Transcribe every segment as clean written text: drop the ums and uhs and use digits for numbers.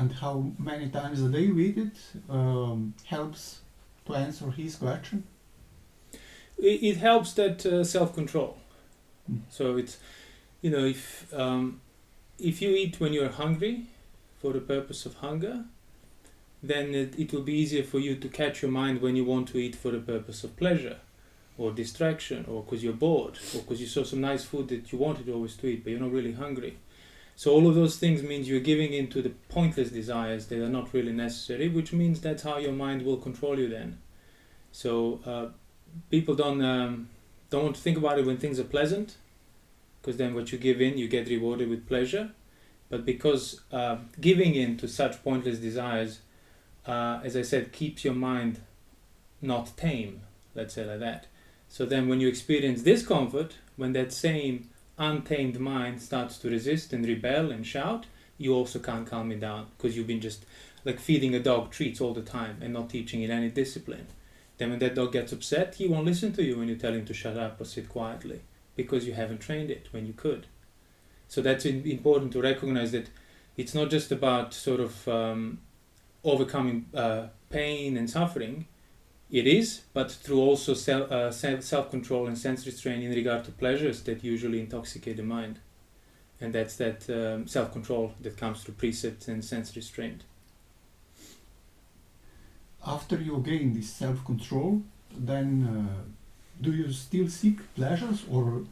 and how many times a day with it helps to answer his question? It helps that self-control. Mm. So it's, you know, if you eat when you're hungry for the purpose of hunger, then it will be easier for you to catch your mind when you want to eat for the purpose of pleasure or distraction, or because you're bored, or because you saw some nice food that you wanted always to eat but you're not really hungry. So all of those things means you're giving into the pointless desires that are not really necessary, which means that's how your mind will control you then. So people don't want to think about it when things are pleasant, because then what you give in, you get rewarded with pleasure. But because giving in to such pointless desires, as I said, keeps your mind not tame, let's say like that. So then when you experience discomfort, when that same untamed mind starts to resist and rebel and shout, you also can't calm it down, because you've been just like feeding a dog treats all the time and not teaching it any discipline. Then when that dog gets upset, he won't listen to you when you tell him to shut up or sit quietly, because you haven't trained it when you could. So that's important to recognize, that it's not just about sort of overcoming pain and suffering. It is, but through also self-control and sense restraint in regard to pleasures that usually intoxicate the mind. And that's that self-control that comes through precepts and sense restraint. After you gain this self-control, then do you still seek pleasures, or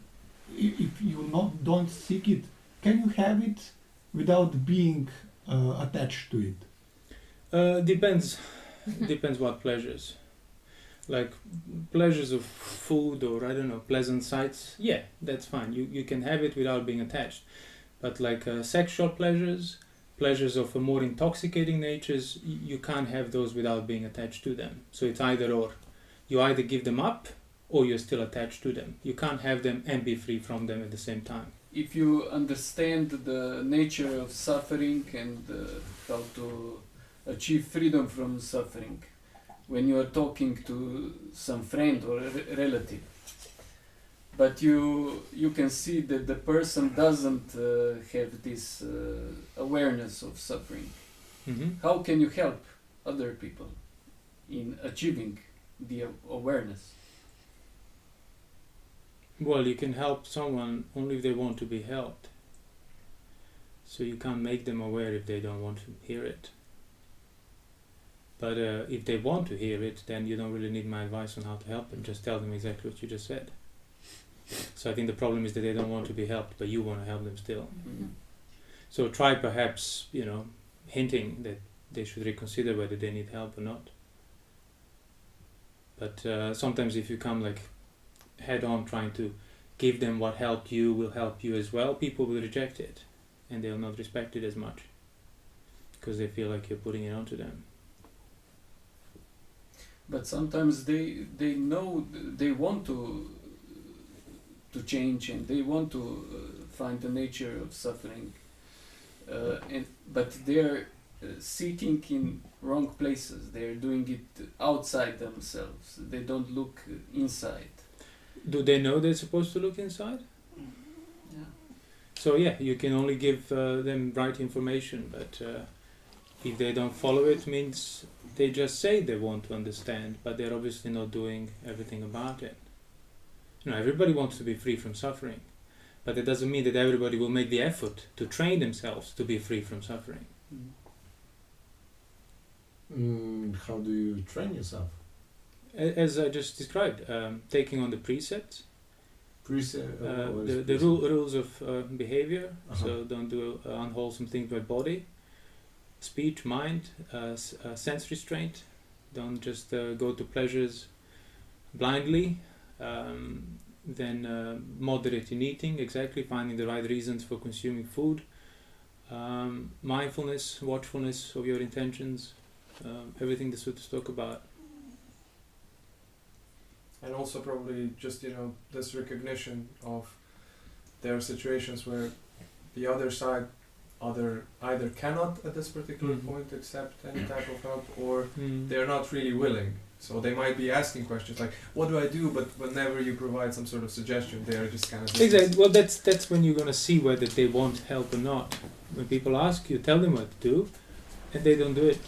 if you don't seek it, can you have it without being attached to it? Depends what pleasures. Like pleasures of food, or I don't know, pleasant sights, yeah, that's fine. You can have it without being attached. But like sexual pleasures of a more intoxicating natures, you can't have those without being attached to them. So it's either or. You either give them up, or you're still attached to them. You can't have them and be free from them at the same time. If you understand the nature of suffering and how to achieve freedom from suffering, when you are talking to some friend or relative, but you can see that the person doesn't have this awareness of suffering, how can you help other people in achieving the awareness? Well, you can help someone only if they want to be helped. So you can't make them aware if they don't want to hear it. But if they want to hear it, then you don't really need my advice on how to help them. Just tell them exactly what you just said. So I think the problem is that they don't want to be helped, but you want to help them still. Mm-hmm. So try perhaps, hinting that they should reconsider whether they need help or not. But sometimes if you come like head on trying to give them what helped you will help you as well, people will reject it and they'll not respect it as much because they feel like you're putting it onto them. But sometimes they know they want to change and they want to find the nature of suffering, but they're seeking in wrong places. They're doing it outside themselves. They don't look inside. Do they know they're supposed to look inside? Yeah. So yeah, you can only give them right information, but if they don't follow it, means they just say they want to understand, but they're obviously not doing everything about it. Everybody wants to be free from suffering, but it doesn't mean that everybody will make the effort to train themselves to be free from suffering. How do you train yourself? As I just described, taking on the precepts, the rules of behavior. So don't do unwholesome things by body, speech, mind, sense restraint. Don't just go to pleasures blindly. Then moderate in eating, exactly, finding the right reasons for consuming food. Mindfulness, watchfulness of your intentions, everything the sutras talk about. And also probably just, this recognition of there are situations where the other side either cannot at this particular point accept any type of help, or they're not really willing. So they might be asking questions like, what do I do? But whenever you provide some sort of suggestion, they're just kind of... Exactly. Well, that's when you're going to see whether they want help or not. When people ask you, tell them what to do. and they don't do it.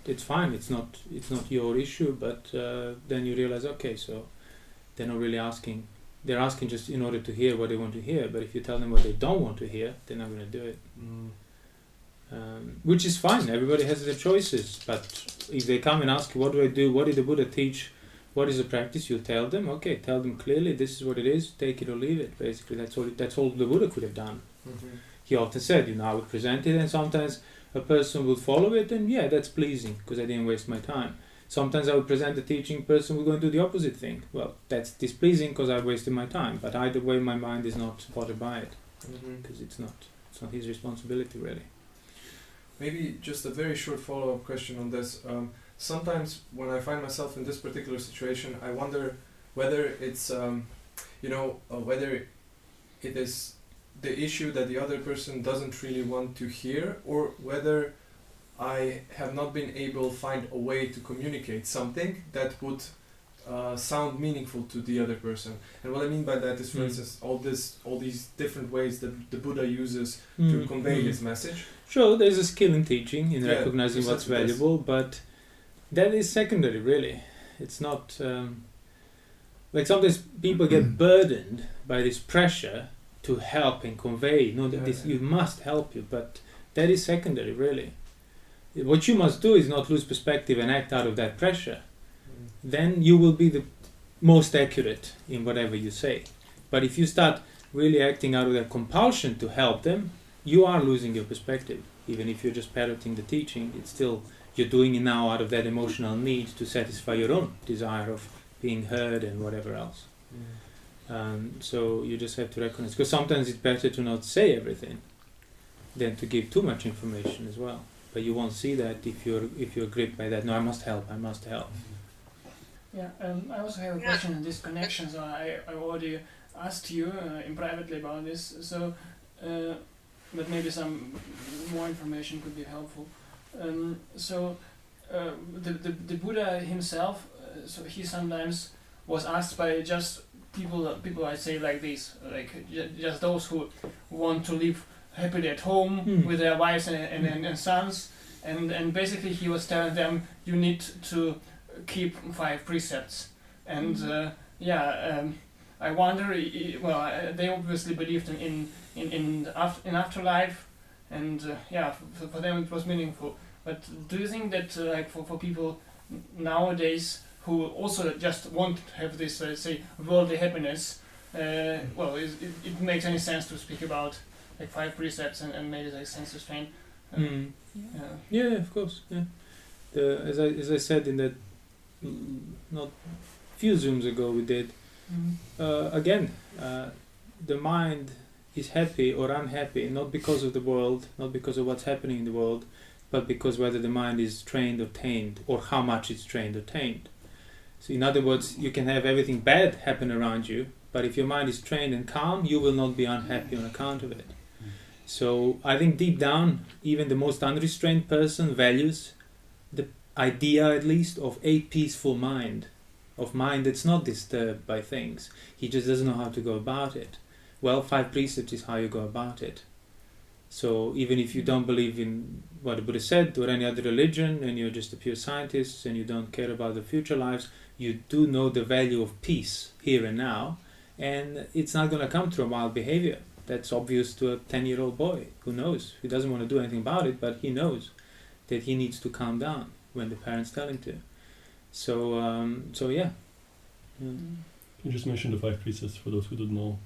It's fine. It's not your issue. But then you realize, okay, so they're not really asking. They're asking just in order to hear what they want to hear. But if you tell them what they don't want to hear, they're not going to do it. Which is fine. Everybody has their choices. But if they come and ask you, what do I do? What did the Buddha teach? What is the practice? You tell them. Okay, tell them clearly. This is what it is. Take it or leave it. Basically, that's all the Buddha could have done. Mm-hmm. He often said, I would present it, and sometimes a person would follow it, and yeah, that's pleasing because I didn't waste my time. Sometimes I would present the teaching, person would go and do the opposite thing. Well, that's displeasing because I wasted my time. But either way, my mind is not bothered by it because it's not his responsibility really. Maybe just a very short follow-up question on this. Sometimes when I find myself in this particular situation, I wonder whether it's, whether it is the issue that the other person doesn't really want to hear, or whether I have not been able to find a way to communicate something that would sound meaningful to the other person. And what I mean by that is, for instance, all these different ways that the Buddha uses to convey his message. Sure, there's a skill in teaching, in recognizing what's valuable, but that is secondary, really. It's not... like sometimes people get burdened by this pressure to help and convey. You must help you, but that is secondary, really. What you must do is not lose perspective and act out of that pressure. Then you will be the most accurate in whatever you say. But if you start really acting out of that compulsion to help them, you are losing your perspective. Even if you're just parroting the teaching, it's still, you're doing it now out of that emotional need to satisfy your own desire of being heard and whatever else. So you just have to recognize, because sometimes it's better to not say everything than to give too much information as well. But you won't see that if you're gripped by that. No, I must help. Yeah, I also have a question in this connection. So I already asked you in privately about this. So, but maybe some more information could be helpful. The Buddha himself, so he sometimes was asked by just people I say like this, like just those who want to live happily at home with their wives and sons, and basically he was telling them, you need to keep 5 precepts, and I wonder, they obviously believed in afterlife, and for them it was meaningful. But do you think that like for people nowadays who also just want to have this, say, worldly happiness, it makes any sense to speak about like 5 precepts and maybe like sense restraint? Yeah, of course. Yeah. As I said in that, not few Zooms ago we did. Again, the mind is happy or unhappy not because of the world, not because of what's happening in the world, but because whether the mind is trained or tamed, or how much it's trained or tamed. So in other words, you can have everything bad happen around you, but if your mind is trained and calm, you will not be unhappy on account of it. So I think deep down, even the most unrestrained person values the idea, at least, of a peaceful mind, of mind that's not disturbed by things. He just doesn't know how to go about it. Well, 5 precepts is how you go about it. So even if you don't believe in what the Buddha said or any other religion, and you're just a pure scientist and you don't care about the future lives, you do know the value of peace here and now, and it's not going to come through wild behavior. That's obvious to a 10-year-old boy who knows. He doesn't want to do anything about it, but he knows that he needs to calm down when the parents tell him to. So yeah. You just mentioned the 5 precepts for those who don't know.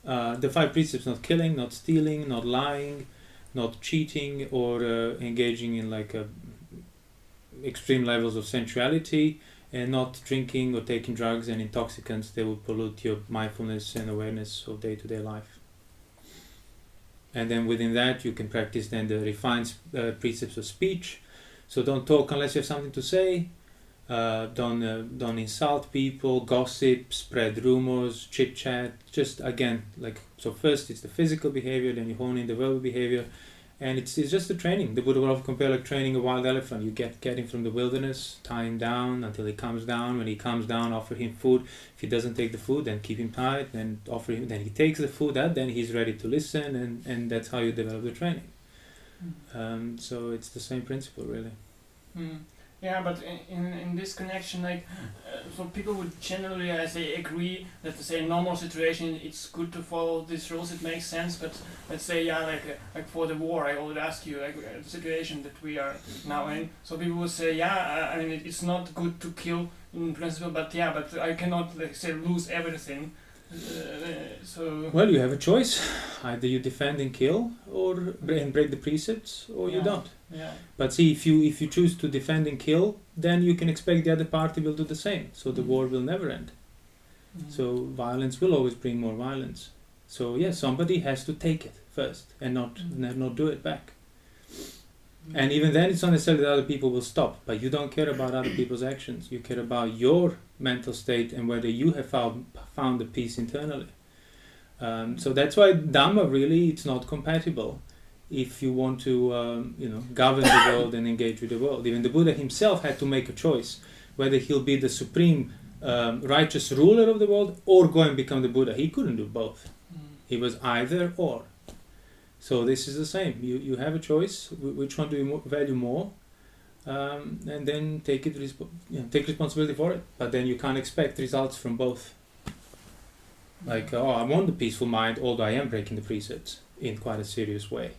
The 5 precepts: not killing, not stealing, not lying, not cheating, or engaging in extreme levels of sensuality, and not drinking or taking drugs and intoxicants that will pollute your mindfulness and awareness of day-to-day life. And then within that you can practice then the refined precepts of speech. So don't talk unless you have something to say. Don't insult people, gossip, spread rumors, chit chat. Just again, so first it's the physical behavior, then you hone in the verbal behavior, and it's just a training. The Buddha will often compare like training a wild elephant. You get him from the wilderness, tie him down until he comes down. When he comes down, offer him food. If he doesn't take the food, then keep him tied. Then offer him. Then he takes the food. Then he's ready to listen, and that's how you develop the training. So it's the same principle, really. Yeah, but in this connection, like, so people would generally, I say, agree that to say in normal situation it's good to follow these rules. It makes sense. But let's say, yeah, like for the war, I would ask you, like the situation that we are now in. So people would say, yeah, I mean, it's not good to kill in principle, but yeah, but I cannot, like, say, lose everything. So Well, you have a choice. Either you defend and kill, and break the precepts, or you don't. yeah. But see, if you choose to defend and kill, then you can expect the other party will do the same. So the war will never end. So violence will always bring more violence. So yes, somebody has to take it first and not do it back. And even then, it's not necessarily that other people will stop. But you don't care about other people's actions. You care about your mental state and whether you have found the peace internally. So that's why Dhamma really, it's not compatible if you want to govern the world and engage with the world. Even the Buddha himself had to make a choice whether he'll be the supreme righteous ruler of the world or go and become the Buddha. He couldn't do both. He was either or. So this is the same. You have a choice. Which one do you value more? And then take responsibility for it. But then you can't expect results from both. Like, I want the peaceful mind, although I am breaking the precepts in quite a serious way,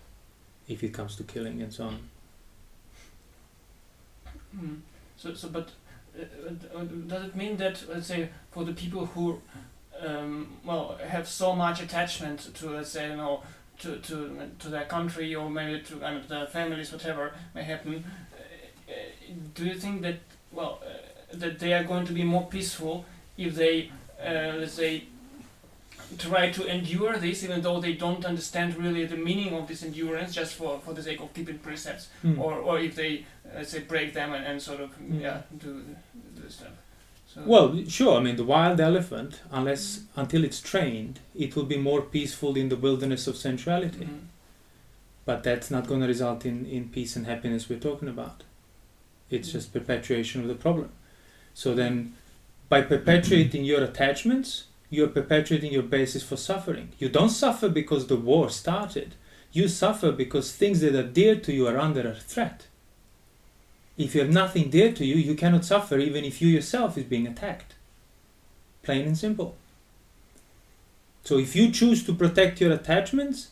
if it comes to killing and so on. But does it mean that, let's say, for the people who have so much attachment to, let's say, to their country or maybe to their families, whatever may happen, do you think that that they are going to be more peaceful if they, let's say, try to endure this, even though they don't understand really the meaning of this endurance, just for the sake of keeping precepts, or if they, let's say, break them and sort of do stuff? So well, sure. I mean, the wild elephant, until it's trained, it will be more peaceful in the wilderness of sensuality. But that's not going to result in peace and happiness we're talking about. It's just perpetuation of the problem. So then, by perpetuating your attachments, you're perpetuating your basis for suffering. You don't suffer because the war started. You suffer because things that are dear to you are under a threat. If you have nothing dear to you, you cannot suffer even if you yourself is being attacked. Plain and simple. So if you choose to protect your attachments,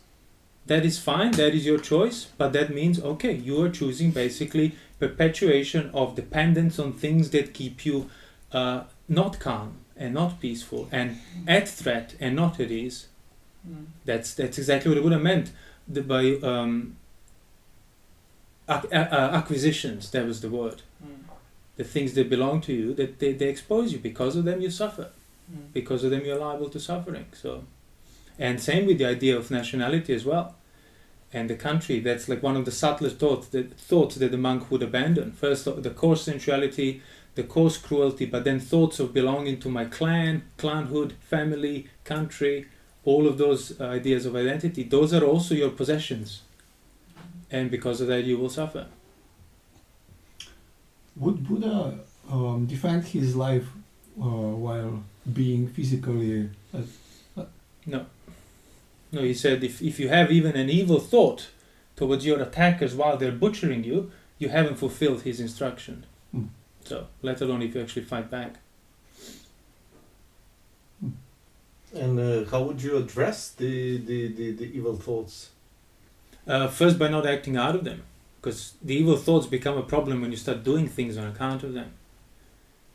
that is fine, that is your choice, but that means, okay, you are choosing basically perpetuation of dependence on things that keep you not calm and not peaceful and at threat and not at ease. That's exactly what the Buddha meant by acquisitions. That was the word. The things that belong to you, that they expose you. Because of them you suffer. Because of them you're liable to suffering. So, and same with the idea of nationality as well. And the country, that's like one of the subtlest thoughts that the monk would abandon. First, the coarse sensuality, the coarse cruelty, but then thoughts of belonging to my clan, clanhood, family, country, all of those ideas of identity, those are also your possessions. And because of that you will suffer. Would Buddha defend his life while being physically... No. No, he said if you have even an evil thought towards your attackers while they're butchering you, you haven't fulfilled his instruction. So, let alone if you actually fight back. And how would you address the evil thoughts? First, by not acting out of them. Because the evil thoughts become a problem when you start doing things on account of them.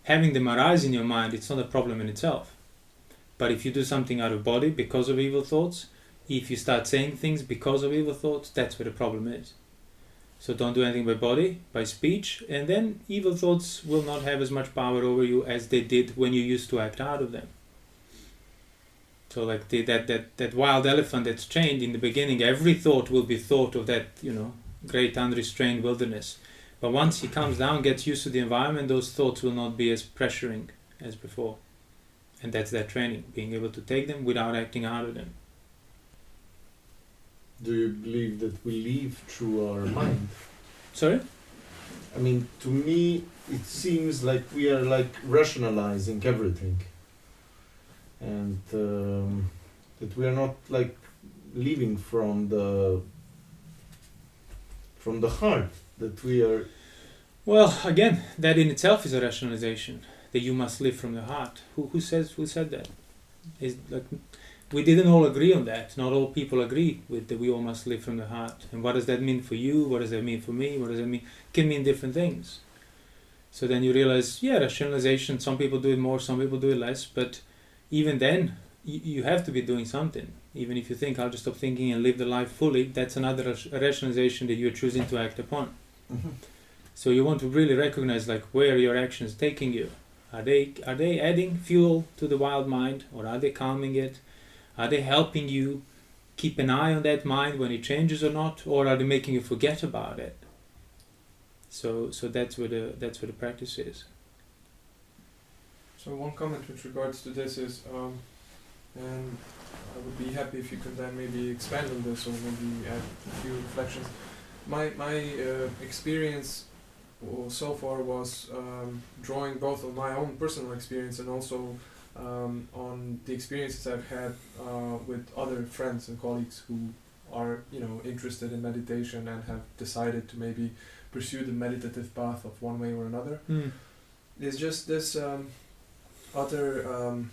Having them arise in your mind, it's not a problem in itself. But if you do something out of body because of evil thoughts, if you start saying things because of evil thoughts, that's where the problem is. So don't do anything by body, by speech, and then evil thoughts will not have as much power over you as they did when you used to act out of them. So like that wild elephant that's chained in the beginning, every thought will be thought of that, great unrestrained wilderness. But once he comes down, gets used to the environment, those thoughts will not be as pressuring as before. And that's that training, being able to take them without acting out of them. Do you believe that we live through our mind? Sorry? I mean, to me, it seems like we are like rationalizing everything. And that we are not like living from from the heart that we are. Well, again, that in itself is a rationalization, that you must live from the heart. Who said that? Is like, we didn't all agree on that. Not all people agree with that we all must live from the heart. And what does that mean for you? What does that mean for me? What does that mean? It can mean different things. So then you realize, yeah, rationalization, some people do it more, some people do it less, but even then, you have to be doing something. Even if you think, I'll just stop thinking and live the life fully, that's another rationalization that you're choosing to act upon. Mm-hmm. So you want to really recognize like where your actions taking you. Are they adding fuel to the wild mind, or are they calming it? Are they helping you keep an eye on that mind when it changes or not, or are they making you forget about it? So that's where the practice is. So one comment with regards to this is, and I would be happy if you could then maybe expand on this or maybe add a few reflections. My experience so far was drawing both on my own personal experience and also on the experiences I've had with other friends and colleagues who are, interested in meditation and have decided to maybe pursue the meditative path of one way or another. There's just this utter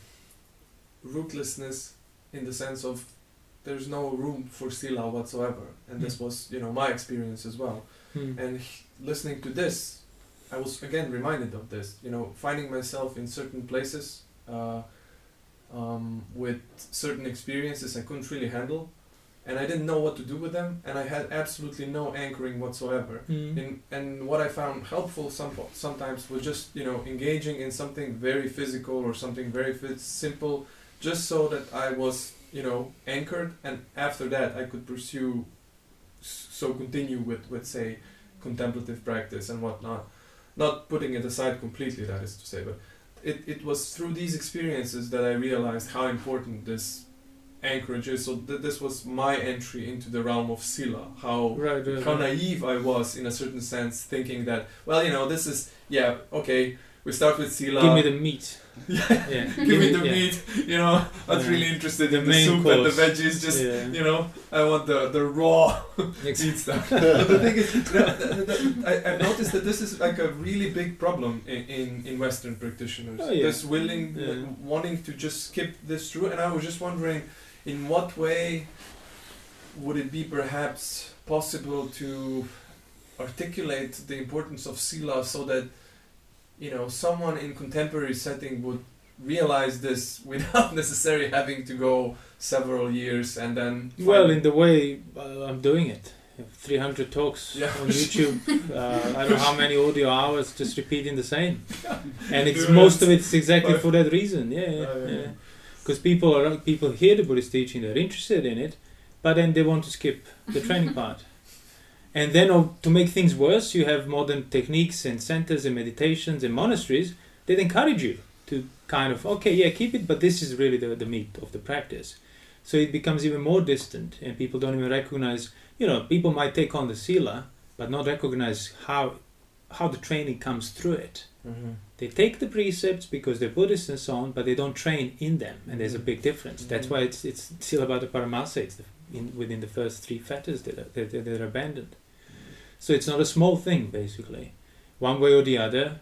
rootlessness in the sense of there's no room for Sila whatsoever, and this was my experience as well. And listening to this, I was again reminded of this, finding myself in certain places with certain experiences I couldn't really handle, and I didn't know what to do with them, and I had absolutely no anchoring whatsoever. And what I found helpful sometimes was just engaging in something very physical or something very simple, just so that I was anchored, and after that I could continue with say contemplative practice and whatnot, not putting it aside completely, that is to say, but it was through these experiences that I realized how important this anchorage is. So this was my entry into the realm of Sila, how naive I was in a certain sense, thinking that, this is, okay, we start with Sila. Give me the meat. Yeah. Give me the meat. Not really interested in the soup course. And the veggies. Just I want the raw meat stuff. But the thing is, I've noticed that this is like a really big problem in Western practitioners. This wanting to just skip this through, and I was just wondering, in what way would it be perhaps possible to articulate the importance of Sila so that someone in contemporary setting would realize this without necessarily having to go several years and then... Well, in the way I'm doing it. 300 talks on YouTube. I don't know how many audio hours just repeating the same. And most of it's exactly for that reason. Because people hear the Buddhist teaching, they're interested in it, but then they want to skip the training part. And then to make things worse, you have modern techniques and centers and meditations and monasteries that encourage you to kind of, keep it, but this is really the meat of the practice. So it becomes even more distant, and people don't even recognize, people might take on the Sila, but not recognize how the training comes through it. Mm-hmm. They take the precepts because they're Buddhists and so on, but they don't train in them, and there's a big difference. That's why it's Sila Paramasa, it's within the first 3 fetters that are abandoned. So it's not a small thing, basically. One way or the other,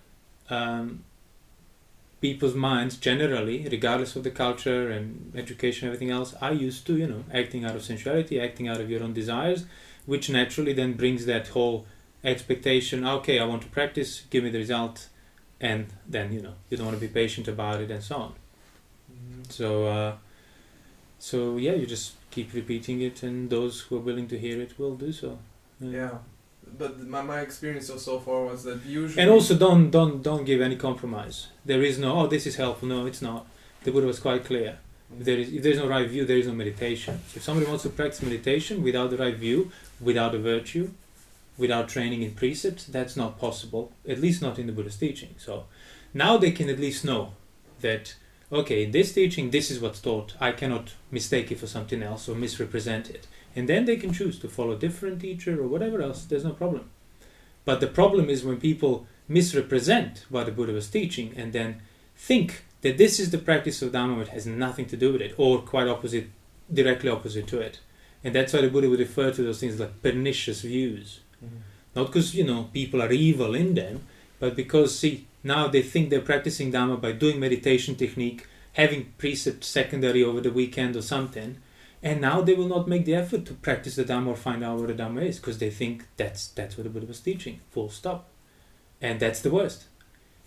people's minds generally, regardless of the culture and education and everything else, are used to, acting out of sensuality, acting out of your own desires, which naturally then brings that whole expectation, I want to practice, give me the result, and then, you don't want to be patient about it and so on. So you just keep repeating it, and those who are willing to hear it will do so. But my experience so far was that usually... And also don't give any compromise. There is no, this is helpful. No, it's not. The Buddha was quite clear. If there is no right view, there is no meditation. So if somebody wants to practice meditation without the right view, without a virtue, without training in precepts, that's not possible, at least not in the Buddha's teaching. So now they can at least know that, in this teaching, this is what's taught. I cannot mistake it for something else or misrepresent it. And then they can choose to follow a different teacher or whatever else, there's no problem. But the problem is when people misrepresent what the Buddha was teaching and then think that this is the practice of Dhamma, it has nothing to do with it, or quite opposite, directly opposite to it. And that's why the Buddha would refer to those things like pernicious views. Not because, people are evil in them, but because, now they think they're practicing Dhamma by doing meditation technique, having precepts secondary over the weekend or something, and now they will not make the effort to practice the Dhamma or find out what the Dhamma is, because they think that's what the Buddha was teaching, full stop. And that's the worst.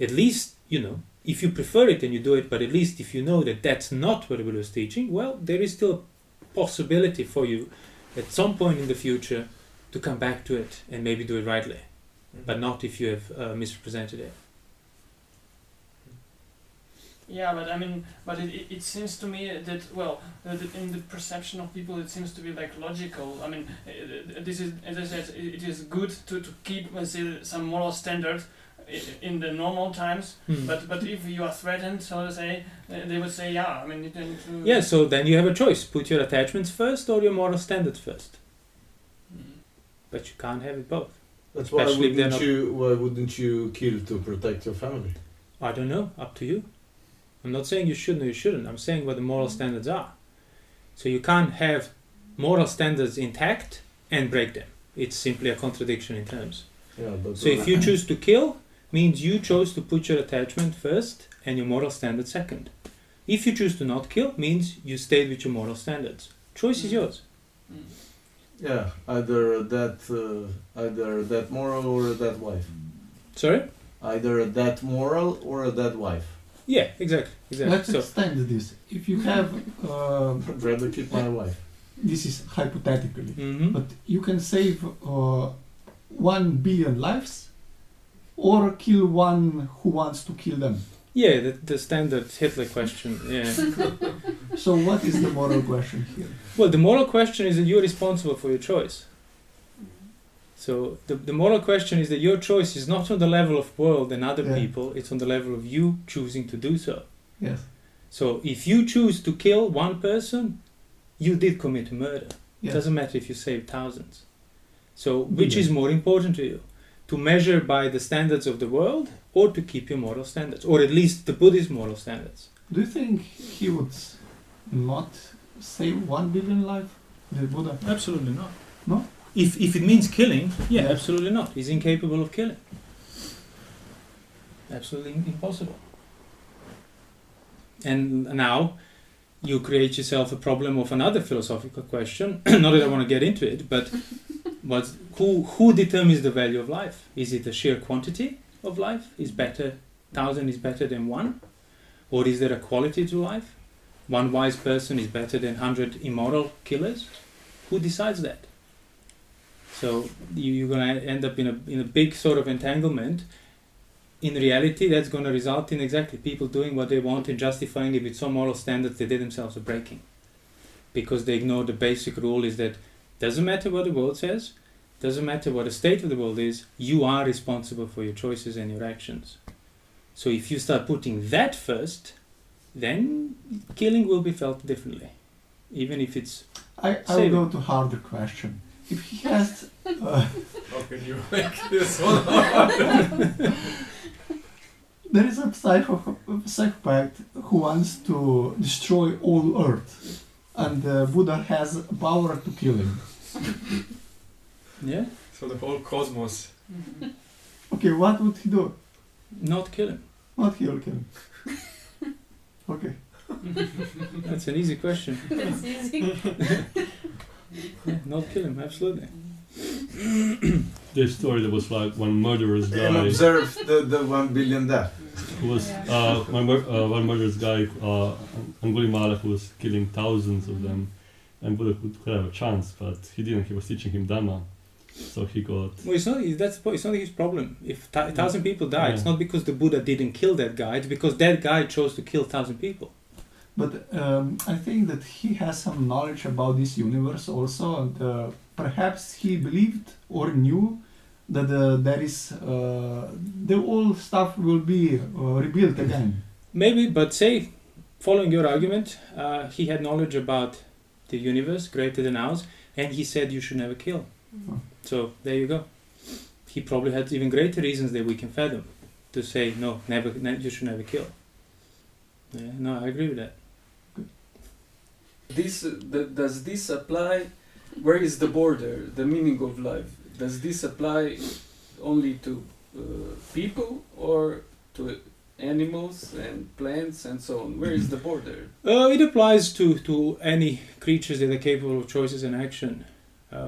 At least, if you prefer it and you do it, but at least if you know that that's not what the Buddha was teaching, well, there is still a possibility for you at some point in the future to come back to it and maybe do it rightly, but not if you have misrepresented it. Yeah, but it seems to me that, that in the perception of people, it seems to be like logical. This is, as I said, it is good to keep, let's say, some moral standard in the normal times. But if you are threatened, so to say, they would say, you tend to... Yeah, so then you have a choice: put your attachments first or your moral standards first. But you can't have it both. That's why Especially if they're not- why wouldn't you kill to protect your family? I don't know, up to you. I'm not saying you should or you shouldn't. I'm saying what the moral standards are. So you can't have moral standards intact and break them. It's simply a contradiction in terms. Yeah, but So if you choose to kill, means you chose to put your attachment first and your moral standard second. If you choose to not kill, means you stayed with your moral standards. Choice is yours. yeah, either that moral or that wife. Sorry? Either that moral or that wife. Yeah, exactly. Let's So, extend this. If you have, I'd rather keep my wife. this is hypothetically, mhm. but you can save 1 billion lives, or kill one who wants to kill them. Yeah, the standard Hitler question. Yeah. So what is the moral question here? Well, the moral question is that you're responsible for your choice. So the moral question is that your choice is not on the level of world and other Yeah. people, it's on the level of you choosing to do so. Yes. So if you choose to kill one person, you did commit murder. It Yes. doesn't matter if you saved thousands. So which is more important to you? To measure by the standards of the world or to keep your moral standards? Or at least the Buddhist moral standards? Do you think he would not save 1 billion life, the Buddha? Absolutely not. No? If it means killing, absolutely not. He's incapable of killing. Absolutely impossible. And now you create yourself a problem of another philosophical question. Not that I want to get into it, but who determines the value of life? Is it the sheer quantity of life? Is 1,000 is better than 1? Or is there a quality to life? One wise person is better than 100 immoral killers? Who decides that? So you're going to end up in a big sort of entanglement. In reality, that's going to result in exactly people doing what they want and justifying it with some moral standards that they themselves are breaking. Because they ignore the basic rule is that doesn't matter what the world says, doesn't matter what the state of the world is, you are responsible for your choices and your actions. So if you start putting that first, then killing will be felt differently. Even if it's... I will go to harder question. If he has... How can you make this one hard? There is a psychopath who wants to destroy all Earth, and Buddha has power to kill him. Yeah? So the whole cosmos. Okay, what would he do? Not kill him. Not kill him. Okay. That's an easy question. It's easy. Yeah, not kill him, absolutely. This story that was like one murderous And guy observe the 1 billion death. who was one murderous guy, Angulimala, who was killing thousands of them, and Buddha could have a chance, but he didn't. He was teaching him Dhamma, so he got. Well, it's not his problem. If 1,000 people die, it's Yeah. not because the Buddha didn't kill that guy, it's because that guy chose to kill 1,000 people. But I think that he has some knowledge about this universe also, and perhaps he believed or knew that there is the old stuff will be rebuilt again. Maybe, but say, following your argument, he had knowledge about the universe greater than ours, and he said you should never kill. So there you go. He probably had even greater reasons that we can fathom to say no, you should never kill. Yeah, no, I agree with that. Does this apply? Where is the border, the meaning of life? does this apply only to people or to animals and plants and so on? Where is the border? It applies to any creatures that are capable of choices and action,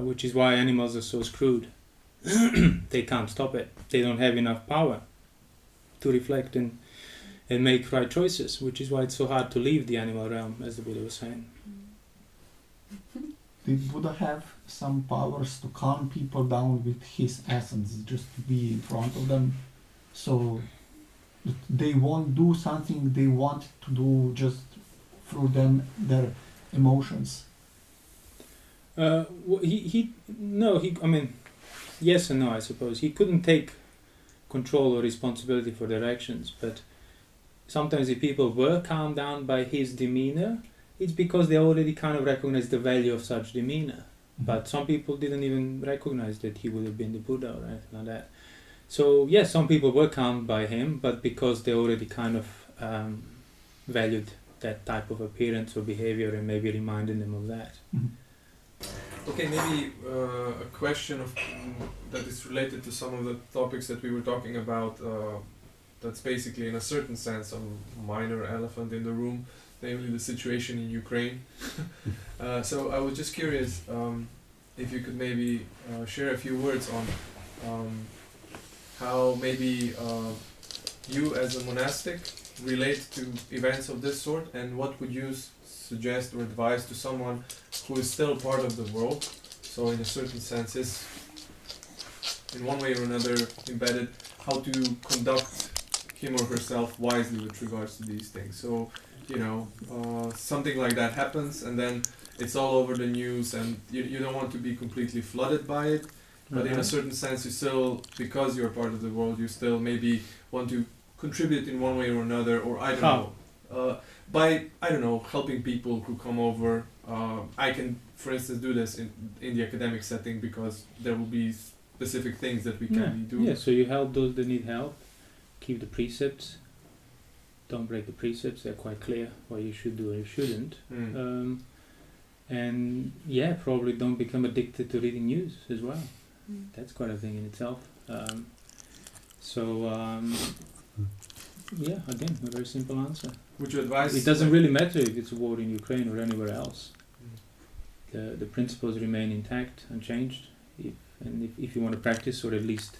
which is why animals are so screwed. They can't stop it. They don't have enough power to reflect and make right choices, which is why it's so hard to leave the animal realm, as the Buddha was saying. Did Buddha have some powers to calm people down with his essence, just to be in front of them, so that they won't do something they want to do just through their emotions? I mean, yes and no, I suppose. He couldn't take control or responsibility for their actions, but sometimes if people were calmed down by his demeanor, it's because they already kind of recognized the value of such demeanor. But some people didn't even recognize that he would have been the Buddha or anything like that. So yes, some people were calmed by him, but because they already kind of valued that type of appearance or behavior and maybe reminded them of that. Okay, maybe a question that is related to some of the topics that we were talking about. That's basically, in a certain sense, a minor elephant in the room, namely the situation in Ukraine. So I was just curious if you could maybe share a few words on how maybe you as a monastic relate to events of this sort, and what would you suggest or advise to someone who is still part of the world, so in a certain sense is in one way or another embedded, how to conduct him or herself wisely with regards to these things. So, you know, something like that happens and then it's all over the news and you don't want to be completely flooded by it, but in a certain sense you still, because you're part of the world, you still maybe want to contribute in one way or another, or I don't know, by, I don't know, helping people who come over. I can, for instance, do this in the academic setting because there will be specific things that we can be doing. Yeah, so you help those that need help, keep the precepts, don't break the precepts, they're quite clear what you should do and you shouldn't. And yeah, probably don't become addicted to reading news as well. That's quite a thing in itself. Yeah, again, a very simple answer. Would you advise? It doesn't really matter if it's a war in Ukraine or anywhere else. The principles remain intact, unchanged. If you want to practice, or at least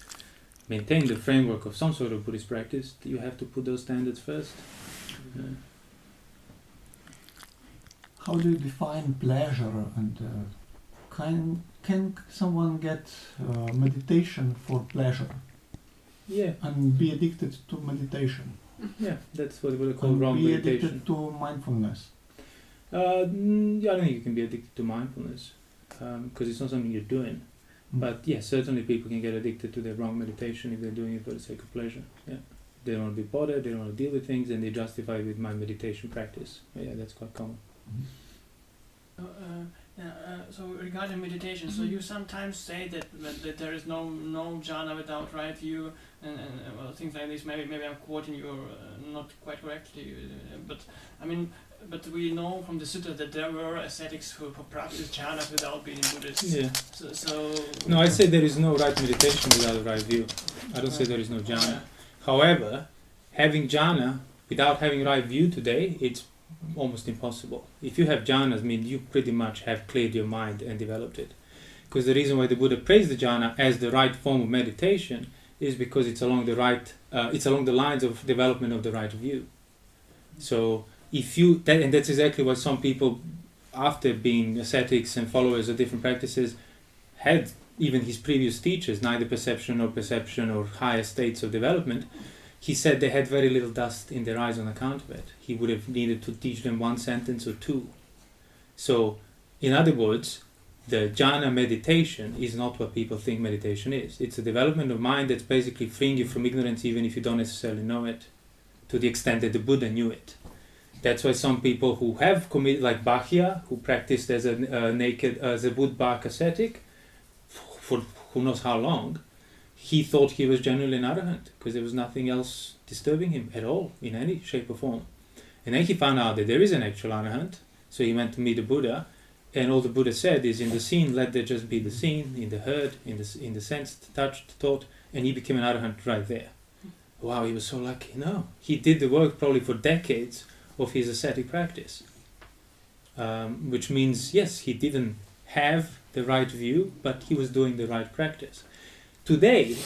maintain the framework of some sort of Buddhist practice, you have to put those standards first. How do you define pleasure, and can someone get meditation for pleasure? Yeah. And be addicted to meditation? Yeah, that's what we call wrong be meditation. Addicted to mindfulness? Yeah, I don't think you can be addicted to mindfulness because it's not something you're doing. But yeah, certainly people can get addicted to their wrong meditation if they're doing it for the sake of pleasure. Yeah, they don't want to be bothered, they don't want to deal with things, and they justify it with my meditation practice. Yeah, that's quite common. So regarding meditation, so you sometimes say that there is no jhana without right view, and well, things like this. Maybe I'm quoting you not quite correctly, but I mean. But we know from the sutta that there were ascetics who practiced jhanas without being Buddhists. Yeah. So no, I say there is no right meditation without a right view. I don't say there is no jhana. However, having jhana without having right view today, it's almost impossible. If you have jhanas, I mean you pretty much have cleared your mind and developed it. Because the reason why the Buddha praised the jhana as the right form of meditation is because it's along the lines of development of the right view. So that's exactly what some people, after being ascetics and followers of different practices, had even his previous teachers, neither perception or higher states of development. He said they had very little dust in their eyes on account of it. He would have needed to teach them one sentence or two. So, in other words, the jhana meditation is not what people think meditation is. It's a development of mind that's basically freeing you from ignorance even if you don't necessarily know it, to the extent that the Buddha knew it. That's why some people who have committed, like Bhakya, who practiced as a wood bark ascetic for who knows how long, he thought he was genuinely an arahant because there was nothing else disturbing him at all in any shape or form. And then he found out that there is an actual arahant, so he went to meet the Buddha, And all the Buddha said is, in the seen, let there just be the seen, in the heard, in the sensed, touched, thought, and he became an arahant right there. Wow, he was so lucky. No, he did the work probably for decades of his ascetic practice. Which means, yes, he didn't have the right view, but he was doing the right practice. Today,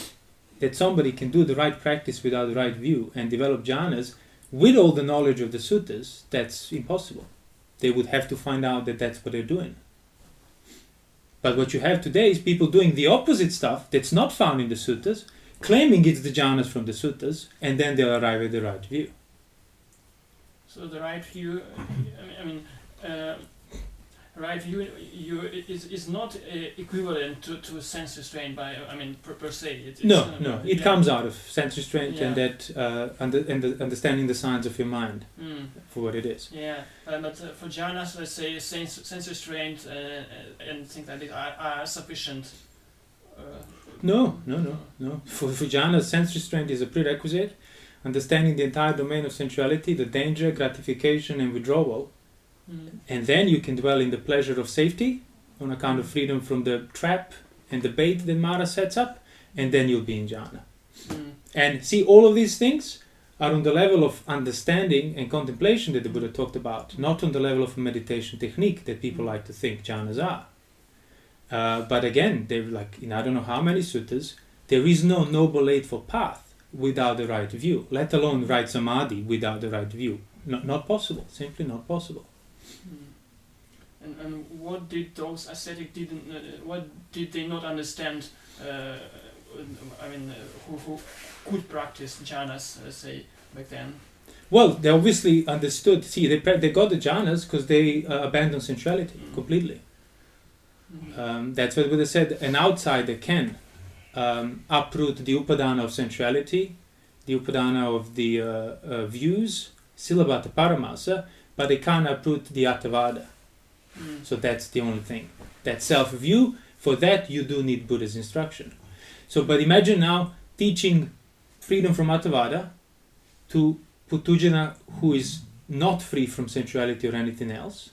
that somebody can do the right practice without the right view and develop jhanas with all the knowledge of the suttas, that's impossible. They would have to find out that that's what they're doing. But what you have today is people doing the opposite stuff that's not found in the suttas, claiming it's the jhanas from the suttas, and then they'll arrive at the right view. So the right view, right view is not equivalent to sense restraint per se. It comes out of sense restraint and that understanding the signs of your mind for what it is. Yeah, but for jhanas, let's say sense restraint and things like this are sufficient. No. For jhanas, sense restraint is a prerequisite. Understanding the entire domain of sensuality, the danger, gratification, and withdrawal. And then you can dwell in the pleasure of safety on account of freedom from the trap and the bait that Mara sets up, and then you'll be in jhana. And see, all of these things are on the level of understanding and contemplation that the Buddha talked about, not on the level of meditation technique that people like to think jhanas are. But again, they're like, in I don't know how many suttas, there is no noble eightfold path without the right view, let alone right samadhi without the right view. Not possible, simply not possible. And what did those ascetic what did they not understand? Who could practice jhanas, let's say, back then? Well, they obviously understood. See, they got the jhanas because they abandoned sensuality completely. That's what Buddha said. An outsider can uproot the upadana of sensuality, the upadana of the views, silabhata paramasa, but they can't uproot the attavada. So that's the only thing. That self-view, for that you do need Buddha's instruction. So, but imagine now teaching freedom from attavada to Putujana who is not free from sensuality or anything else.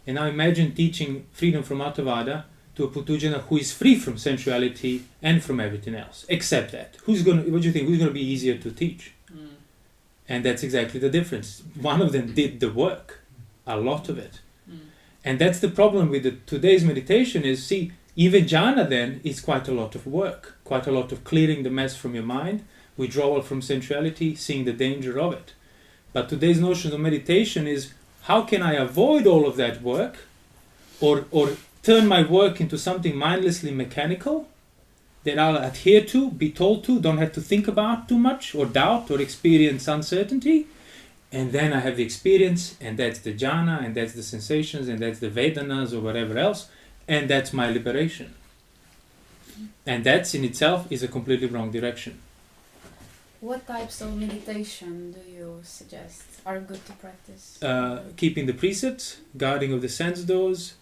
And now imagine teaching freedom from attavada to a Putujana who is free from sensuality and from everything else, except that. What do you think? Who's going to be easier to teach? And that's exactly the difference. One of them did the work, a lot of it. And that's the problem with today's meditation is, see, even jhana then is quite a lot of work, quite a lot of clearing the mess from your mind, withdrawal from sensuality, seeing the danger of it. But today's notion of meditation is, how can I avoid all of that work or turn my work into something mindlessly mechanical that I'll adhere to, be told to, don't have to think about too much or doubt or experience uncertainty. And then I have the experience, and that's the jhana, and that's the sensations, and that's the vedanas or whatever else, and that's my liberation. And that in itself is a completely wrong direction. What types of meditation do you suggest are good to practice? Keeping the precepts, guarding of the sense doors,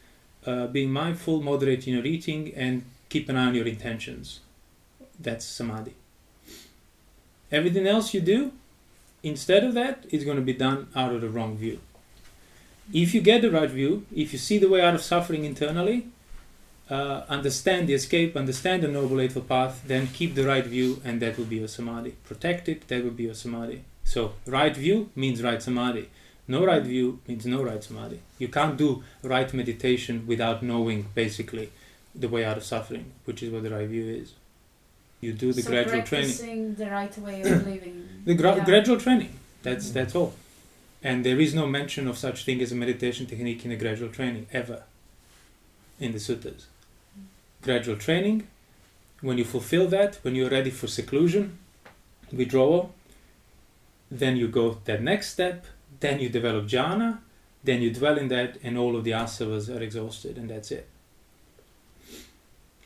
being mindful, moderating your eating, and keep an eye on your intentions. That's samadhi. Everything else you do, instead of that, it's going to be done out of the wrong view. If you get the right view, if you see the way out of suffering internally, understand the escape, understand the Noble Eightfold Path, then keep the right view, and that will be your samadhi. Protect it, that will be your samadhi. So, right view means right samadhi. No right view means no right samadhi. You can't do right meditation without knowing, basically, the way out of suffering, which is what the right view is. You do the gradual training. Practicing the right way of living. The gradual training. That's all. And there is no mention of such thing as a meditation technique in a gradual training, ever, in the suttas. Gradual training, when you fulfill that, when you're ready for seclusion, withdrawal, then you go that next step, then you develop jhana, then you dwell in that, and all of the asavas are exhausted, and that's it.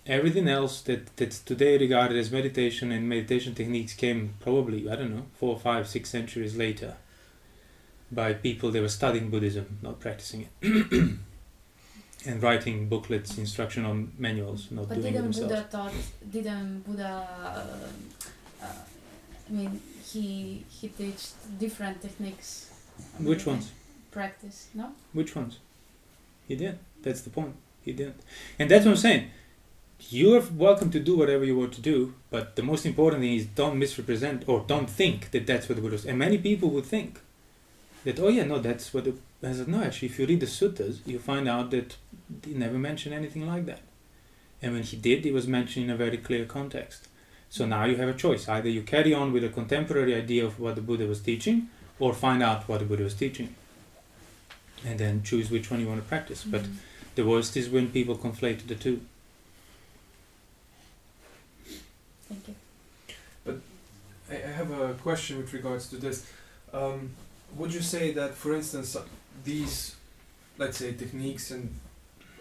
Everything else that's today regarded as meditation and meditation techniques came probably, 4, 5, 6 centuries later by people that were studying Buddhism, not practicing it. And writing booklets, instruction on manuals, not doing it themselves. Didn't Buddha he teach different techniques? Which ones? Practice, no? Which ones? He didn't. That's the point. He didn't. And that's what I'm saying. You're welcome to do whatever you want to do, but the most important thing is don't misrepresent or don't think that that's what the Buddha was. And many people would think that, oh yeah, no, that's what the... I said, no, actually, if you read the suttas, you find out that he never mentioned anything like that. And when he did, he was mentioned in a very clear context. So now you have a choice. Either you carry on with a contemporary idea of what the Buddha was teaching, or find out what the Buddha was teaching. And then choose which one you want to practice. But the worst is when people conflate the two. Thank you. I have a question with regards to this. Would you say that, for instance, these, let's say, techniques, and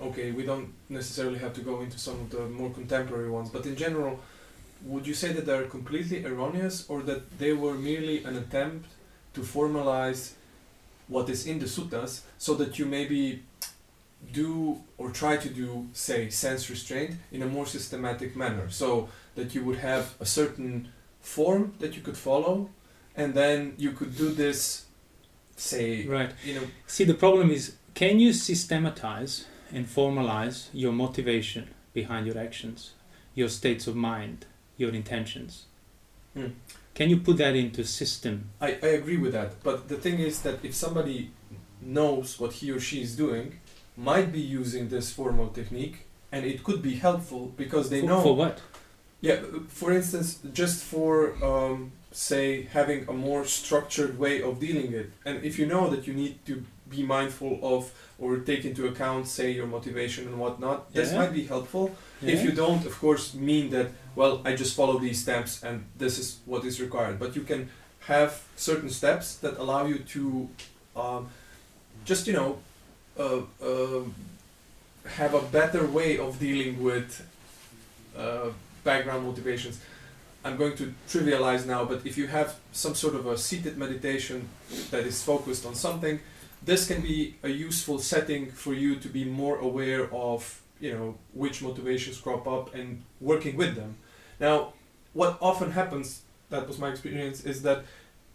okay, we don't necessarily have to go into some of the more contemporary ones, but in general, would you say that they're completely erroneous, or that they were merely an attempt to formalize what is in the suttas, so that you maybe do or try to do, say, sense restraint in a more systematic manner, so that you would have a certain form that you could follow, and then you could do this, say, Right. you know. See, the problem is, can you systematize and formalize your motivation behind your actions, your states of mind, your intentions? Can you put that into system? I agree with that, but the thing is that if somebody knows what he or she is doing, might be using this formal technique, and it could be helpful because they know... For what? Yeah, for instance, just for, say, having a more structured way of dealing it. And if you know that you need to be mindful of or take into account, say, your motivation and whatnot, this Yeah. might be helpful. Yeah. If you don't, of course, mean that, well, I just follow these steps and this is what is required. But you can have certain steps that allow you to just, you know, have a better way of dealing with background motivations. I'm going to trivialize now, but if you have some sort of a seated meditation that is focused on something, this can be a useful setting for you to be more aware of, you know, which motivations crop up and working with them. Now, what often happens, that was my experience, is that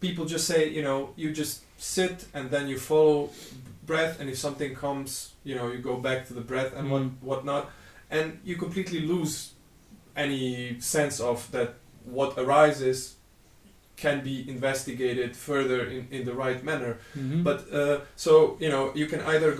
people just say, you know, you just sit and then you follow breath, and if something comes, you know, you go back to the breath and whatnot, and you completely lose any sense of that what arises can be investigated further in the right manner. But so, you know, you can either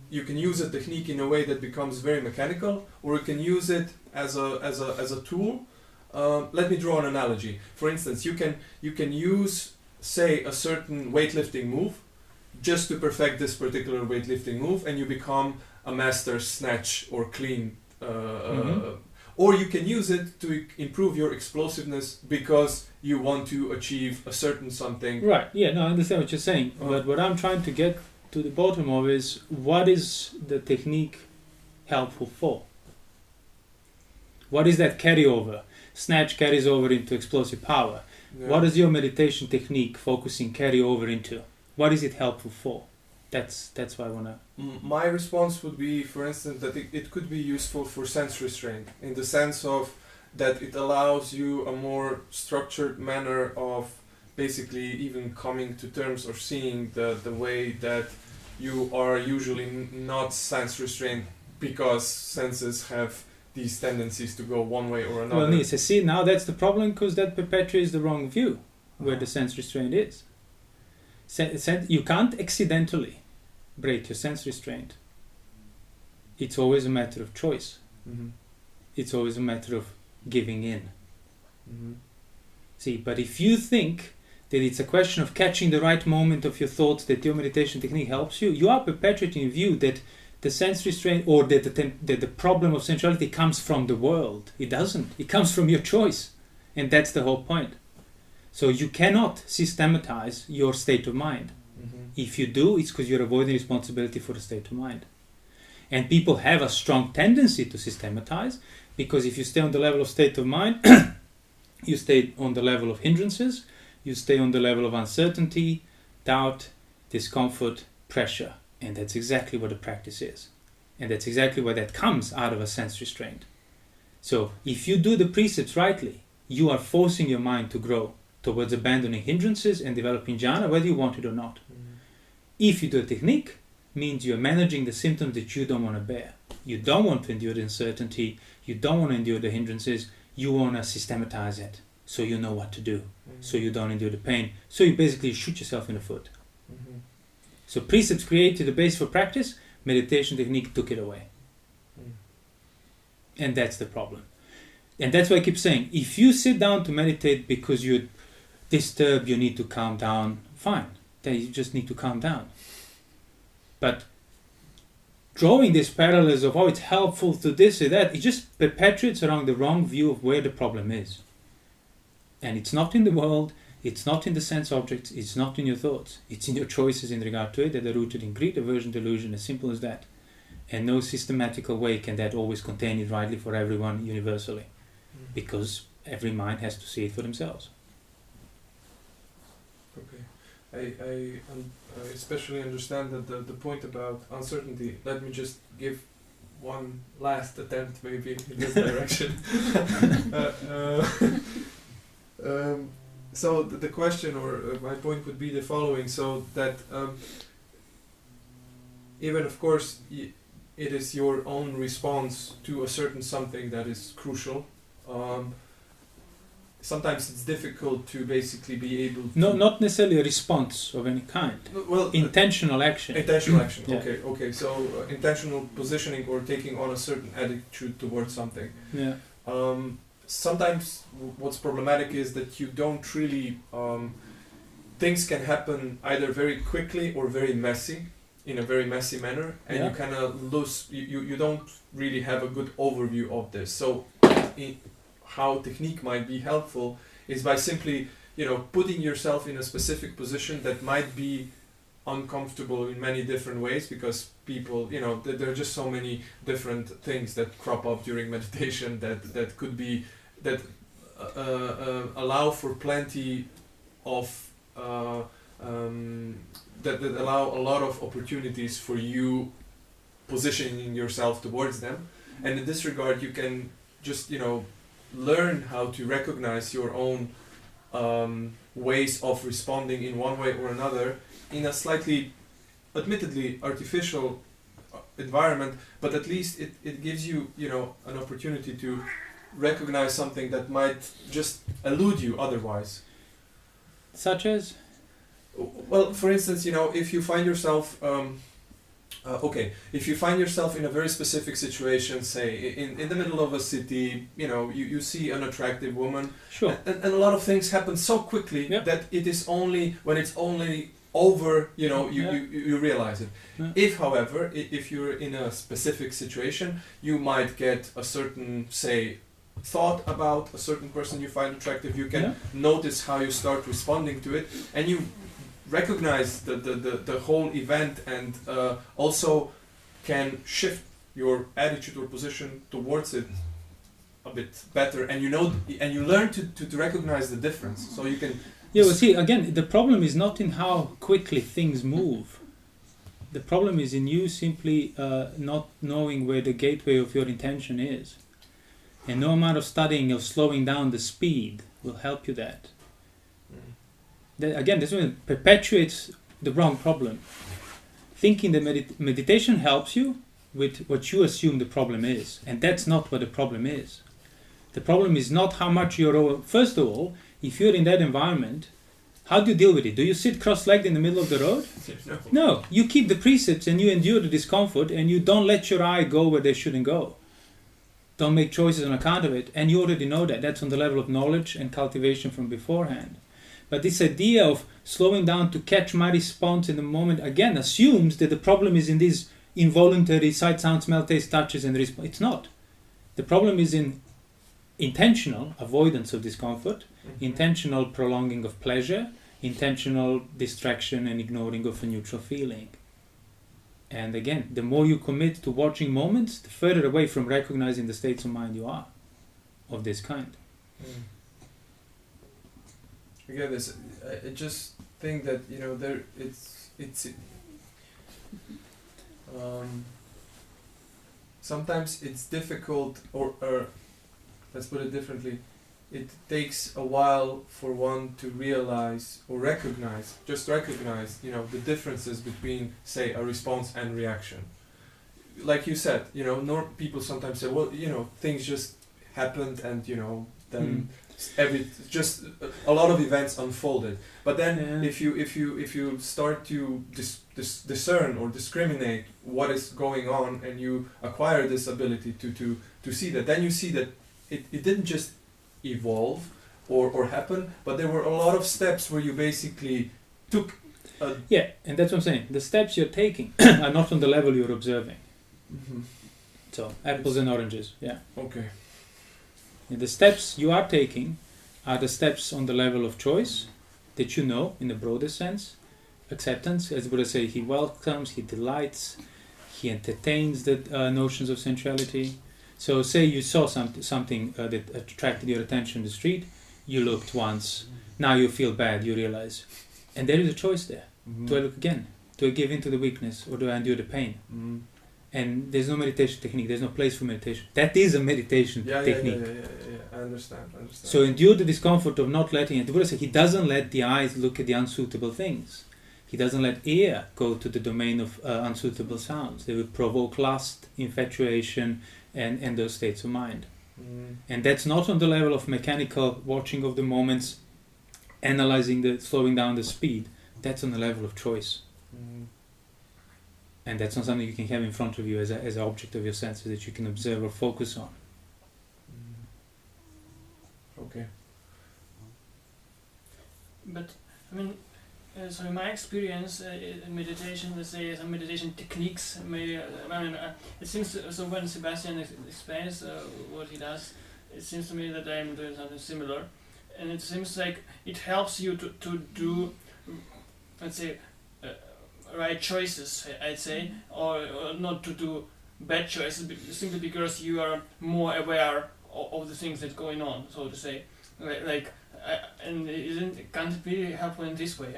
you can use a technique in a way that becomes very mechanical, or you can use it as a tool. Let me draw an analogy. For instance, you can use, say, a certain weightlifting move just to perfect this particular weightlifting move, and you become a master snatch or clean. Or you can use it to improve your explosiveness because you want to achieve a certain something. Right, yeah, no, I understand what you're saying. But what I'm trying to get to the bottom of is, what is the technique helpful for? What is that carryover? Snatch carries over into explosive power. Yeah. What does your meditation technique focusing carry over into? What is it helpful for? That's why I want to... My response would be, for instance, that it could be useful for sense restraint, in the sense of that it allows you a more structured manner of basically even coming to terms or seeing the way that you are usually not sense restrained, because senses have these tendencies to go one way or another. Well, Nisa, see, now that's the problem, because that perpetuates the wrong view where the sense restraint is. You can't accidentally break your sense restraint. It's always a matter of choice. It's always a matter of giving in. See, but if you think that it's a question of catching the right moment of your thoughts, that your meditation technique helps you, you are perpetuating a view that the sense restraint, or that the problem of sensuality comes from the world. It doesn't. It comes from your choice. And that's the whole point. So you cannot systematize your state of mind. If you do, it's because you're avoiding responsibility for the state of mind. And people have a strong tendency to systematize, because if you stay on the level of state of mind, you stay on the level of hindrances, you stay on the level of uncertainty, doubt, discomfort, pressure. And that's exactly what the practice is. And that's exactly why that comes out of a sense restraint. So if you do the precepts rightly, you are forcing your mind to grow towards abandoning hindrances and developing jhana, whether you want it or not. If you do a technique, means you're managing the symptoms that you don't want to bear. You don't want to endure the uncertainty, you don't want to endure the hindrances, you want to systematize it so you know what to do, so you don't endure the pain. So you basically shoot yourself in the foot. So precepts created the base for practice, meditation technique took it away. And that's the problem. And that's why I keep saying, if you sit down to meditate because you're disturbed, you need to calm down, fine. Then you just need to calm down. But drawing these parallels of, oh, it's helpful to this or that, it just perpetuates around the wrong view of where the problem is. And it's not in the world, it's not in the sense objects, it's not in your thoughts. It's in your choices in regard to it that are rooted in greed, aversion, delusion, as simple as that. And no systematical way can that always contain it rightly for everyone universally. Because every mind has to see it for themselves. Okay. I especially understand that the point about uncertainty. Let me just give one last attempt maybe in this direction. So the question or my point would be the following, so that even of course it is your own response to a certain something that is crucial. Sometimes it's difficult to basically be able to... No, not necessarily a response of any kind. Well, intentional action. Intentional action, Yeah. okay. So intentional positioning or taking on a certain attitude towards something. Yeah. Sometimes what's problematic is that you don't really... things can happen either very quickly or very messy, in a very messy manner, and you kind of lose... You don't really have a good overview of this. So how technique might be helpful is by simply, putting yourself in a specific position that might be uncomfortable in many different ways, because people, there are just so many different things that crop up during meditation that could be, that allow for plenty of, that allow a lot of opportunities for you positioning yourself towards them. And in this regard, you can just, learn how to recognize your own ways of responding in one way or another in a slightly, admittedly, artificial environment, but at least it gives you, an opportunity to recognize something that might just elude you otherwise. Such as? Well, for instance, if you find yourself... if you find yourself in a very specific situation, say in the middle of a city, you see an attractive woman, sure, and a lot of things happen so quickly that it is only when it's only over, you realize it. Yeah. If, however, if you're in a specific situation, you might get a certain, say, thought about a certain person you find attractive. You can notice how you start responding to it, and you recognize the whole event, and also can shift your attitude or position towards it a bit better, and you learn to recognize the difference, so you can... Yeah, well, see, again, the problem is not in how quickly things move. The problem is in you simply not knowing where the gateway of your intention is. And no amount of studying of slowing down the speed will help you that. Again, this one perpetuates the wrong problem. Thinking that meditation helps you with what you assume the problem is, and that's not what the problem is. The problem is not how much you're... First of all, if you're in that environment, how do you deal with it? Do you sit cross-legged in the middle of the road? No, you keep the precepts and you endure the discomfort, and you don't let your eye go where they shouldn't go. Don't make choices on account of it, and you already know that. That's on the level of knowledge and cultivation from beforehand. But this idea of slowing down to catch my response in the moment, again, assumes that the problem is in these involuntary sight, sound, smell, taste, touches, and response. It's not. The problem is in intentional avoidance of discomfort, intentional prolonging of pleasure, intentional distraction and ignoring of a neutral feeling. And again, the more you commit to watching moments, the further away from recognizing the states of mind you are of this kind. Again, I just think that sometimes it's difficult, or let's put it differently. it takes a while for one to realize or recognize, the differences between, say, a response and reaction. Like you said, people sometimes say, well, things just happened and, then a lot of events unfolded. But then if you start to discern or discriminate what is going on, and you acquire this ability to see that, then you see that it didn't just evolve or happen, but there were a lot of steps where you basically took and that's what I'm saying. The steps you're taking are not on the level you're observing. Mm-hmm. So apples and oranges, Okay. And the steps you are taking are the steps on the level of choice that in the broader sense. Acceptance, as Buddha say, he welcomes, he delights, he entertains the notions of sensuality. So say you saw something that attracted your attention in the street, you looked once, now you feel bad, you realize. And there is a choice there. Mm-hmm. Do I look again? Do I give in to the weakness, or do I endure the pain? Mm-hmm. And there's no meditation technique, there's no place for meditation. That is a meditation technique. I understand. So endure the discomfort of not letting it. The Buddha said he doesn't let the eyes look at the unsuitable things. He doesn't let ear go to the domain of unsuitable sounds. They will provoke lust, infatuation, and those states of mind. And that's not on the level of mechanical watching of the moments, analyzing slowing down the speed. That's on the level of choice. And that's not something you can have in front of you as an object of your senses that you can observe or focus on. Okay. But so in my experience, meditation, let's say some meditation techniques, it seems so when Sebastian explains what he does, it seems to me that I'm doing something similar, and it seems like it helps you to do, let's say, right choices, I'd say, or not to do bad choices, simply because you are more aware of the things that's going on, so to say. And can't it be helpful in this way?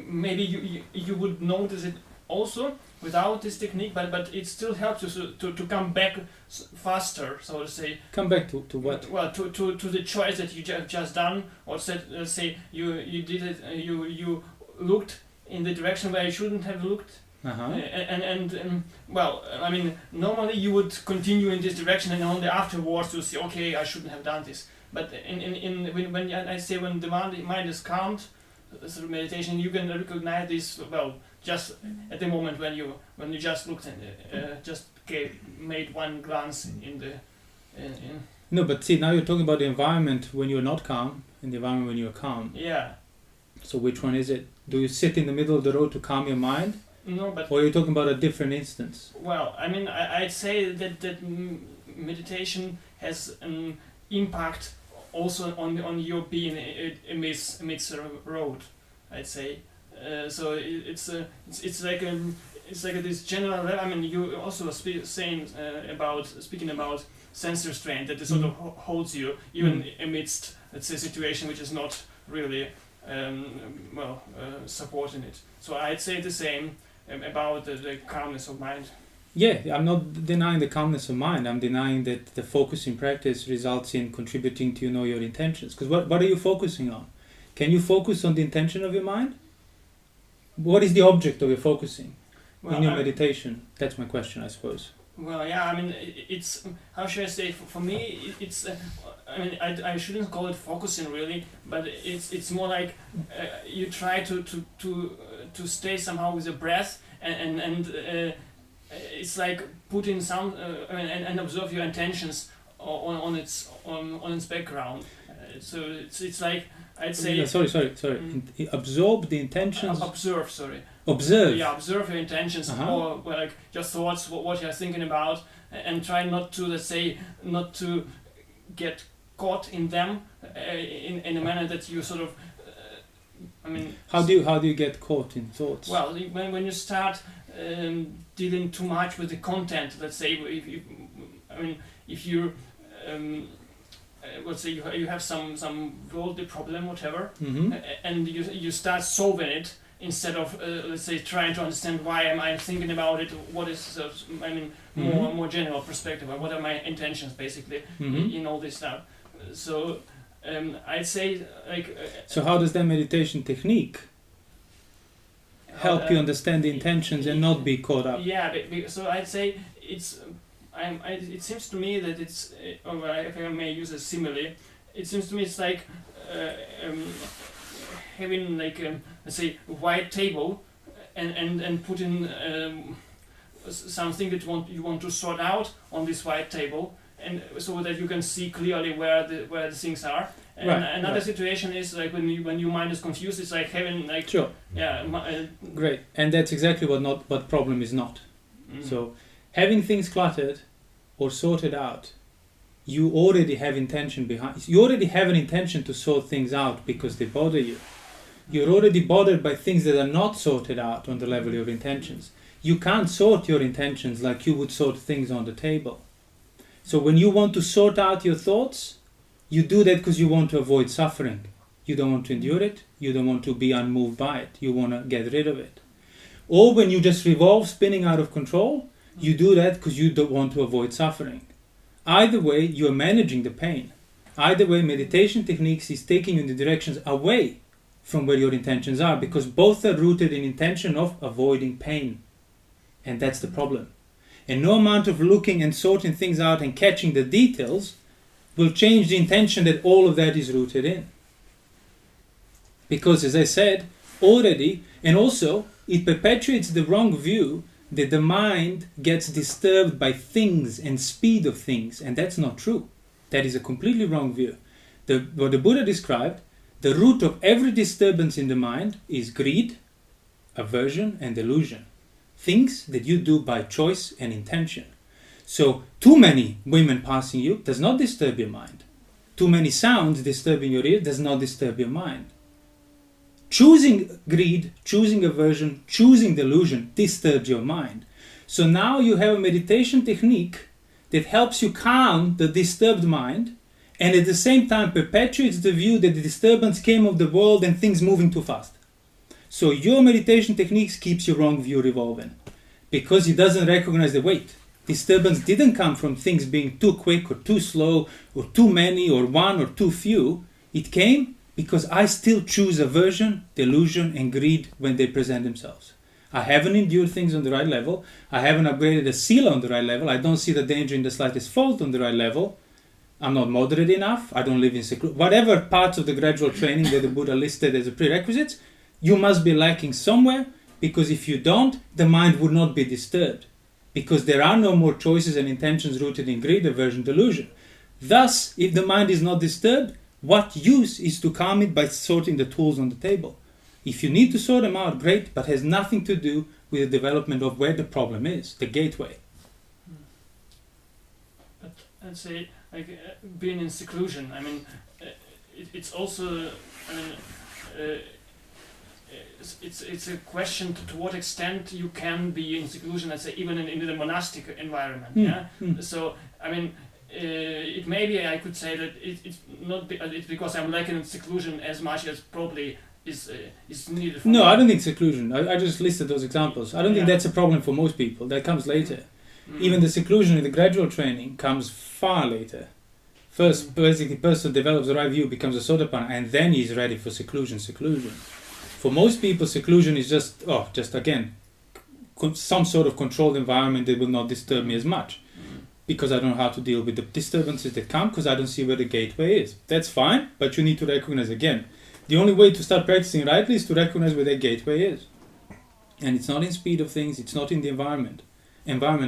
Maybe you would notice it also without this technique, but it still helps you to come back faster, so to say. Come back to what? Well, to the choice that you just done, or let's say you did it, you looked in the direction where you shouldn't have looked. Normally you would continue in this direction, and only afterwards you say, okay, I shouldn't have done this. But when the mind is calmed through meditation, you can recognize this just at the moment when you just looked and made one glance in the. No, but see, now you're talking about the environment when you're not calm and the environment when you're calm. Yeah. So which one is it? Do you sit in the middle of the road to calm your mind? No, but. Or are you talking about a different instance? Well, I'd say that meditation has an impact also on your being amidst the road, I'd say. So it's like this general. You also speaking about sense restraint that sort of holds you even amidst, let's say, a situation which is not really supporting it. So I'd say the same about the calmness of mind. Yeah, I'm not denying the calmness of mind. I'm denying that the focusing practice results in contributing to your intentions. Because what are you focusing on? Can you focus on the intention of your mind? What is the object of your focusing in your meditation? That's my question, I suppose. Well, yeah, it's, how should I say, for me, it's, I shouldn't call it focusing really, but it's more like you try to stay somehow with the breath and it's like putting some and observe your intentions on its background. So it's like, I'd say. Sorry. Absorb the intentions. Observe. Observe. Yeah, observe your intentions, or like your thoughts, what you're thinking about, and try not to, let's say, not to get caught in them in a manner that you sort of. How do you get caught in thoughts? Well, when you start dealing too much with the content, let's say, if you let's say you have some worldly problem, whatever, and you start solving it instead of let's say trying to understand why am I thinking about it, what is more general perspective, or what are my intentions basically in all this stuff. So I'd say like. So how does that meditation technique help you understand the intentions and not be caught up? Yeah, so I'd say it's. It seems to me that it's, or if I may use a simile, it seems to me it's like having like let's say a white table, and putting something that you want to sort out on this white table, and so that you can see clearly where the things are. And another situation is like when your mind is confused, it's like having like great, and that's exactly what problem is not. So having things cluttered or sorted out, you already have intention behind. You already have an intention to sort things out because they bother you. You're already bothered by things that are not sorted out on the level of your intentions. You can't sort your intentions like you would sort things on the table. So when you want to sort out your thoughts, you do that because you want to avoid suffering. You don't want to endure it. You don't want to be unmoved by it. You want to get rid of it. Or when you just revolve, spinning out of control, you do that because you don't want to avoid suffering. Either way, you are managing the pain. Either way, meditation techniques is taking you in the directions away from where your intentions are, because both are rooted in intention of avoiding pain. And that's the problem. And no amount of looking and sorting things out and catching the details will change the intention that all of that is rooted in. Because, as I said already, and also it perpetuates the wrong view that the mind gets disturbed by things and speed of things, and that's not true. That is a completely wrong view. What the Buddha described, the root of every disturbance in the mind is greed, aversion, and delusion. Things that you do by choice and intention. So, too many women passing you does not disturb your mind. Too many sounds disturbing your ear does not disturb your mind. Choosing greed, choosing aversion, choosing delusion disturbs your mind. So now you have a meditation technique that helps you calm the disturbed mind, and at the same time perpetuates the view that the disturbance came of the world and things moving too fast. So your meditation techniques keeps your wrong view revolving, because it doesn't recognize the weight. Disturbance didn't come from things being too quick or too slow or too many or one or too few. It came because I still choose aversion, delusion, and greed when they present themselves. I haven't endured things on the right level. I haven't upgraded a Sila on the right level. I don't see the danger in the slightest fault on the right level. I'm not moderate enough. I don't live in seclusion. Whatever parts of the gradual training that the Buddha listed as a prerequisites, you must be lacking somewhere, because if you don't, the mind would not be disturbed. Because there are no more choices and intentions rooted in greed, aversion, delusion. Thus, if the mind is not disturbed, what use is to calm it by sorting the tools on the table? If you need to sort them out, great, but has nothing to do with the development of where the problem is, the gateway. But I'd say, like, being in seclusion, I mean, it's also, I mean, it's a question to what extent you can be in seclusion, let's say, even in the monastic environment. So, I mean, it maybe I could say that it's not it's because I'm lacking in seclusion as much as probably is needed for me. I don't think seclusion. I just listed those examples. I don't think that's a problem for most people. That comes later. Even the seclusion in the gradual training comes far later. First, basically, person develops the right view, becomes a sotapanna, and then he's ready for seclusion. For most people, seclusion is just again, some sort of controlled environment that will not disturb me as much. Because I don't know how to deal with the disturbances that come, because I don't see where the gateway is. That's fine, but you need to recognize again. The only way to start practicing rightly is to recognize where that gateway is. And it's not in speed of things, it's not in the environment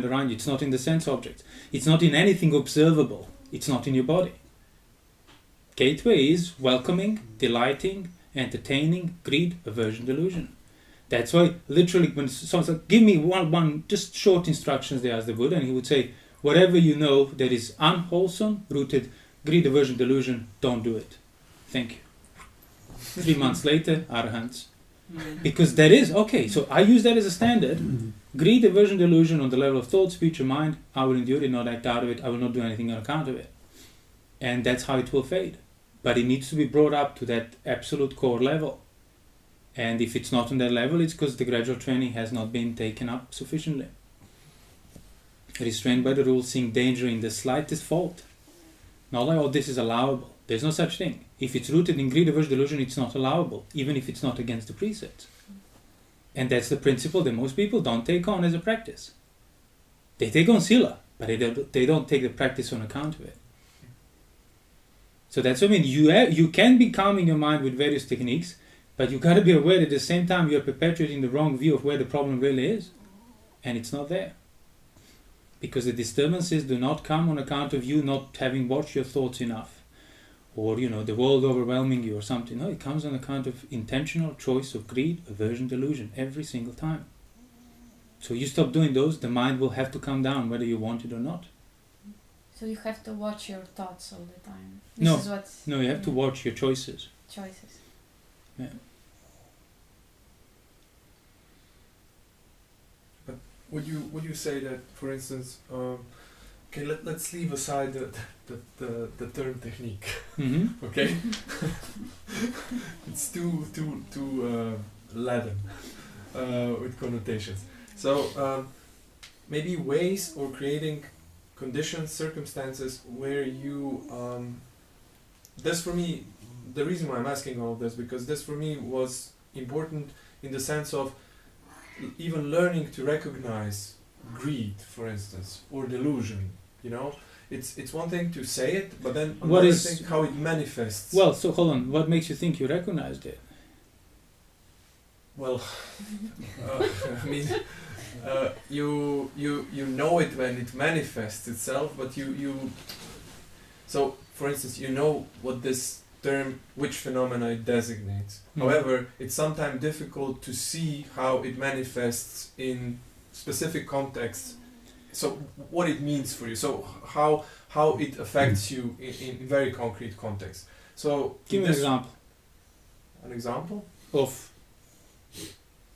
around you, it's not in the sense objects, it's not in anything observable, it's not in your body. Gateway is welcoming, delighting, entertaining, greed, aversion, delusion. That's why literally when someone says, give me one just short instructions, they ask the Buddha, and he would say, whatever you know that is unwholesome, rooted, greed, aversion, delusion, don't do it. Thank you. 3 months later, arahants. Because that is, okay, so I use that as a standard. Greed, aversion, delusion on the level of thought, speech, and mind, I will endure it, not act out of it, I will not do anything on account of it. And that's how it will fade. But it needs to be brought up to that absolute core level. And if it's not on that level, it's because the gradual training has not been taken up sufficiently. Restrained by the rules, seeing danger in the slightest fault. Not like, oh, this is allowable. There's no such thing. If it's rooted in greed, aversion, delusion, it's not allowable, even if it's not against the precepts. And that's the principle that most people don't take on as a practice. They take on Sila, but they don't take the practice on account of it. So that's what I mean. You can be calming your mind with various techniques, but you got to be aware that at the same time you're perpetuating the wrong view of where the problem really is, and it's not there. Because the disturbances do not come on account of you not having watched your thoughts enough, or the world overwhelming you or something. No, it comes on account of intentional choice of greed, aversion, delusion every single time. So you stop doing those, the mind will have to come down whether you want it or not. So you have to watch your thoughts all the time. No, you have to watch your choices. Choices. Yeah. Would you say that, for instance, let's leave aside the term technique, Mm-hmm. okay? It's too Latin with connotations. So maybe ways or creating conditions, circumstances where you. This for me, the reason why I'm asking all of this, because this for me was important in the sense of even learning to recognize greed, for instance, or delusion. It's one thing to say it, but then another thing how it manifests. Well, so hold on. What makes you think you recognized it? Well, I mean, you know it when it manifests itself, but you. So, for instance, you know what this term, which phenomena it designates. However, it's sometimes difficult to see how it manifests in specific contexts. So, what it means for you. So, how it affects you in very concrete context. So, Give me an example. An example Of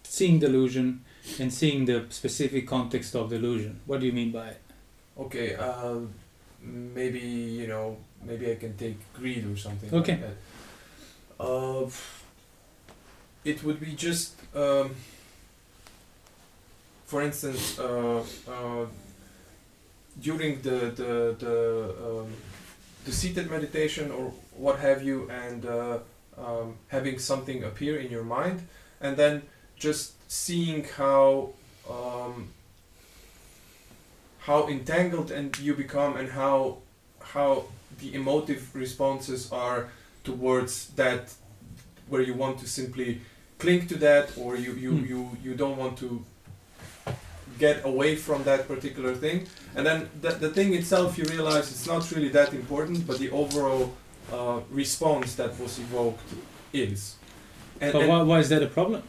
seeing delusion and seeing the specific context of delusion. What do you mean by it? Okay, maybe maybe I can take greed or something Okay. like that. It would be just, for instance, during the seated meditation or what have you, and having something appear in your mind, and then just seeing how entangled and you become, and how the emotive responses are towards that, where you want to simply cling to that, or you don't want to get away from that particular thing, and then the thing itself, you realize it's not really that important, but the overall response that was evoked is. But why is that a problem?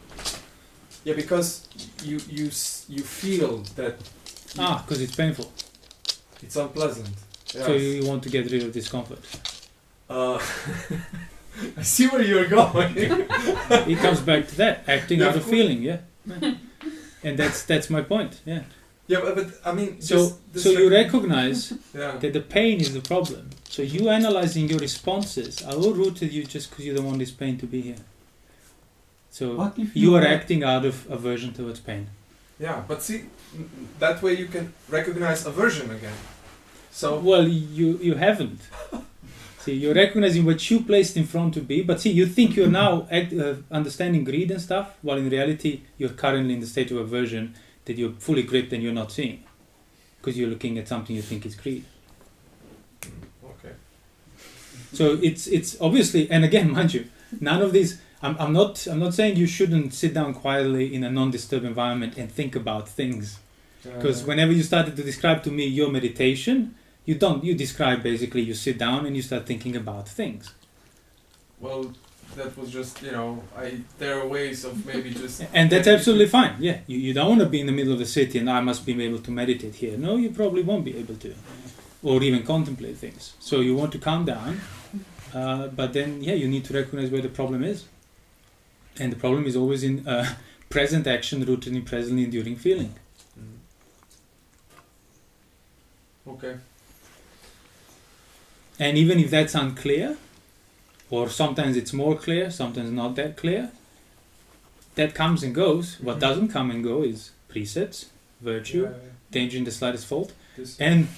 Yeah, because you feel that Because it's painful. it's unpleasant. Yes. So you want to get rid of discomfort. I see where you're going. It comes back to that, acting Yeah, out of of course. feeling, yeah. And that's my point, yeah. Yeah, but I mean, So you recognize yeah. that the pain is the problem. So you analyzing your responses are all rooted you just because you don't want this pain to be here. So What if you are are- acting out of aversion towards pain. Yeah, but see, that way you can recognize aversion again. So Well, you haven't. See, you're recognizing what you placed in front to be, but see, you think you're now understanding greed and stuff, while in reality you're currently in the state of aversion that you're fully gripped and you're not seeing, because you're looking at something you think is greed. okay. So it's obviously, and again, mind you, none of these. I'm not saying you shouldn't sit down quietly in a non-disturbed environment and think about things, because whenever you started to describe to me your meditation, you describe basically you sit down and you start thinking about things. Well, that was just there are ways of maybe just. And that's absolutely fine. Yeah, you don't want to be in the middle of the city and I must be able to meditate here. No, you probably won't be able to, or even contemplate things. So you want to calm down, but then you need to recognize where the problem is. And the problem is always in present action rooted in presently enduring feeling. Okay. And even if that's unclear, or sometimes it's more clear, sometimes not that clear, that comes and goes. What Mhm. doesn't come and go is precepts, virtue, Yeah, danger in the slightest fault. this- And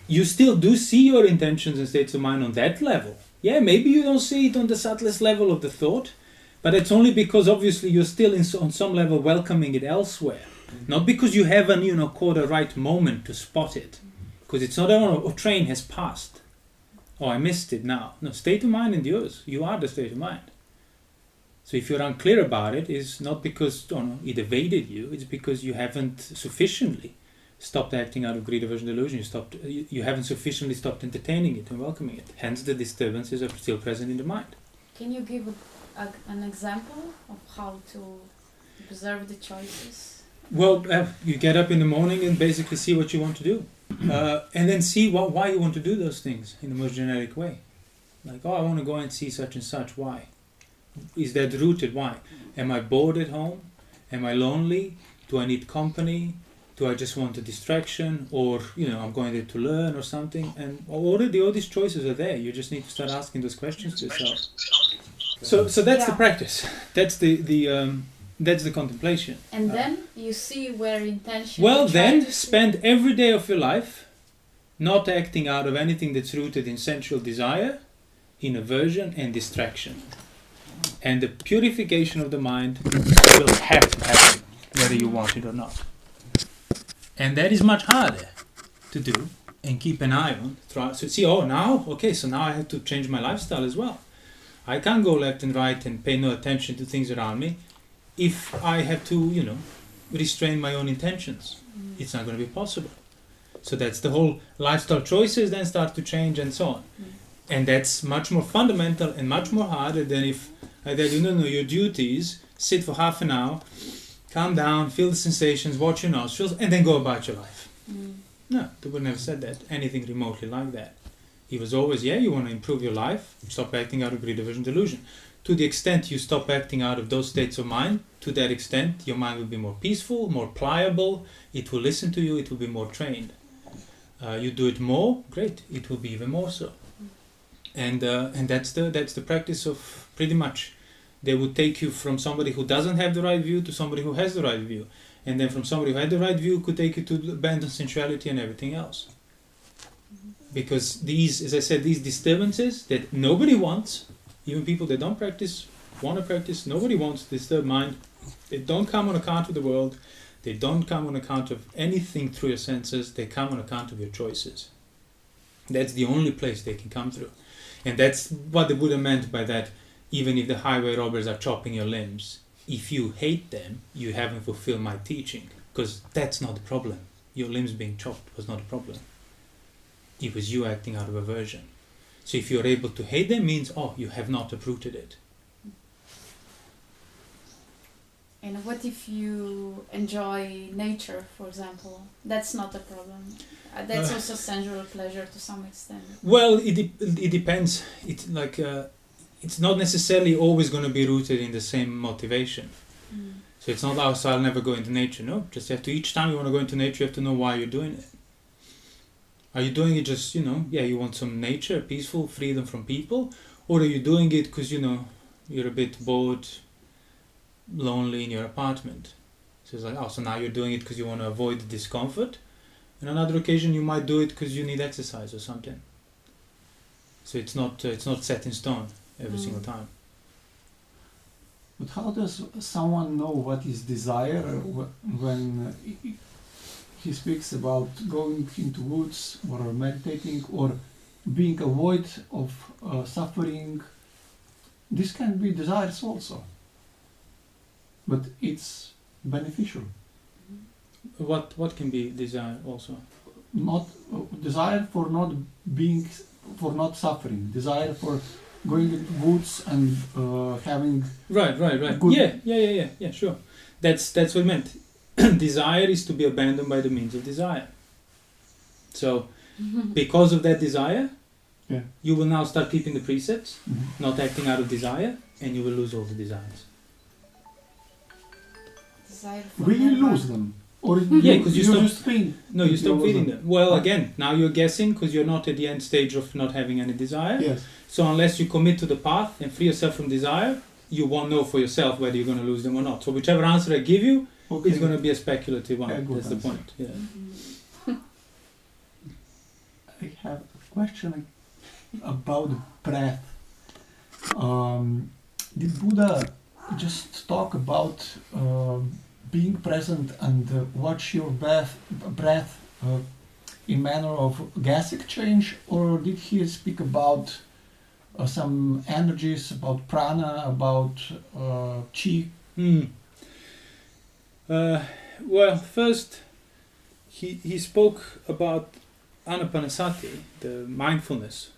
you still do see your intentions and states of mind on that level. Yeah, maybe you don't see it on the subtlest level of the thought, but it's only because obviously you're still on some level welcoming it elsewhere. Mhm. Not because you haven't, caught a right moment to spot it. Because it's not, oh, train has passed. Oh, I missed it now. No, state of mind endures. You are the state of mind. So if you're unclear about it, it's not because it evaded you, it's because you haven't sufficiently stopped acting out of greed, aversion, delusion. You haven't sufficiently stopped entertaining it and welcoming it. Hence the disturbances are still present in the mind. Can you give an example of how to observe the choices? Well, you get up in the morning and basically see what you want to do. And then see why you want to do those things in the most generic way. Like, I want to go and see such and such. Why? Is that rooted? Why? Am I bored at home? Am I lonely? Do I need company? Do I just want a distraction? Or, I'm going there to learn or something? And already all these choices are there. You just need to start asking those questions to yourself. So that's the practice. That's that's the contemplation. And then you see where intention... Well, then spend every day of your life not acting out of anything that's rooted in sensual desire, in aversion and distraction. And the purification of the mind will have to happen, whether you want it or not. And that is much harder to do and keep an eye on. So see, so now I have to change my lifestyle as well. I can't go left and right and pay no attention to things around me if I have to, restrain my own intentions. It's not going to be possible. So that's the whole lifestyle choices then start to change and so on. And that's much more fundamental and much more harder than if I tell you, no, your duty is sit for half an hour, calm down, feel the sensations, watch your nostrils, and then go about your life. No, they would never said that, anything remotely like that. He was always, you want to improve your life, stop acting out of greed, aversion, delusion. To the extent you stop acting out of those states of mind, to that extent your mind will be more peaceful, more pliable, it will listen to you, it will be more trained. You do it more, great, it will be even more so. And that's the practice of pretty much. They would take you from somebody who doesn't have the right view to somebody who has the right view. And then from somebody who had the right view could take you to abandon sensuality and everything else. Because these, as I said, these disturbances that nobody wants, even people that don't practice, want to practice, nobody wants to disturb mind. They don't come on account of the world. They don't come on account of anything through your senses. They come on account of your choices. That's the only place they can come through. And that's what the Buddha meant by that. Even if the highway robbers are chopping your limbs, if you hate them, you haven't fulfilled my teaching. Because that's not the problem. Your limbs being chopped was not a problem. It was you acting out of aversion. So if you're able to hate them, means, you have not uprooted it. And what if you enjoy nature, for example? That's not a problem. That's also sensual pleasure to some extent. Well, it depends. It's like it's not necessarily always going to be rooted in the same motivation. So it's not, so I'll never go into nature. No, just you have to, each time you want to go into nature, you have to know why you're doing it. Are you doing it just, you want some nature, peaceful, freedom from people? Or are you doing it because, you're a bit bored, lonely in your apartment? So it's like, so now you're doing it because you want to avoid the discomfort. And on another occasion, you might do it because you need exercise or something. So it's not set in stone every single time. But how does someone know what is desire when he speaks about going into woods or meditating or being avoid of suffering? This can be desires also, but it's beneficial. What can be desire also? Not desire for not being, for not suffering. Desire for going into woods and having. Right. Good. Yeah. Sure. That's what it meant. Desire is to be abandoned by the means of desire. So, because of that desire, you will now start keeping the precepts, not acting out of desire, and you will lose all the desires. Desire for Will you lose them? Or because you stop. Just think No, you stop feeding them. Well, again, now you're guessing because you're not at the end stage of not having any desire. Yes. So unless you commit to the path and free yourself from desire, you won't know for yourself whether you're going to lose them or not. So whichever answer I give you is going to be a speculative one. Yeah, good That's the answer. point. Yeah. I have a question about the breath. Did Buddha just talk about being present and watch your breath in manner of gas exchange, or did he speak about some energies, about prana, about chi? Well, first he spoke about anapanasati, the mindfulness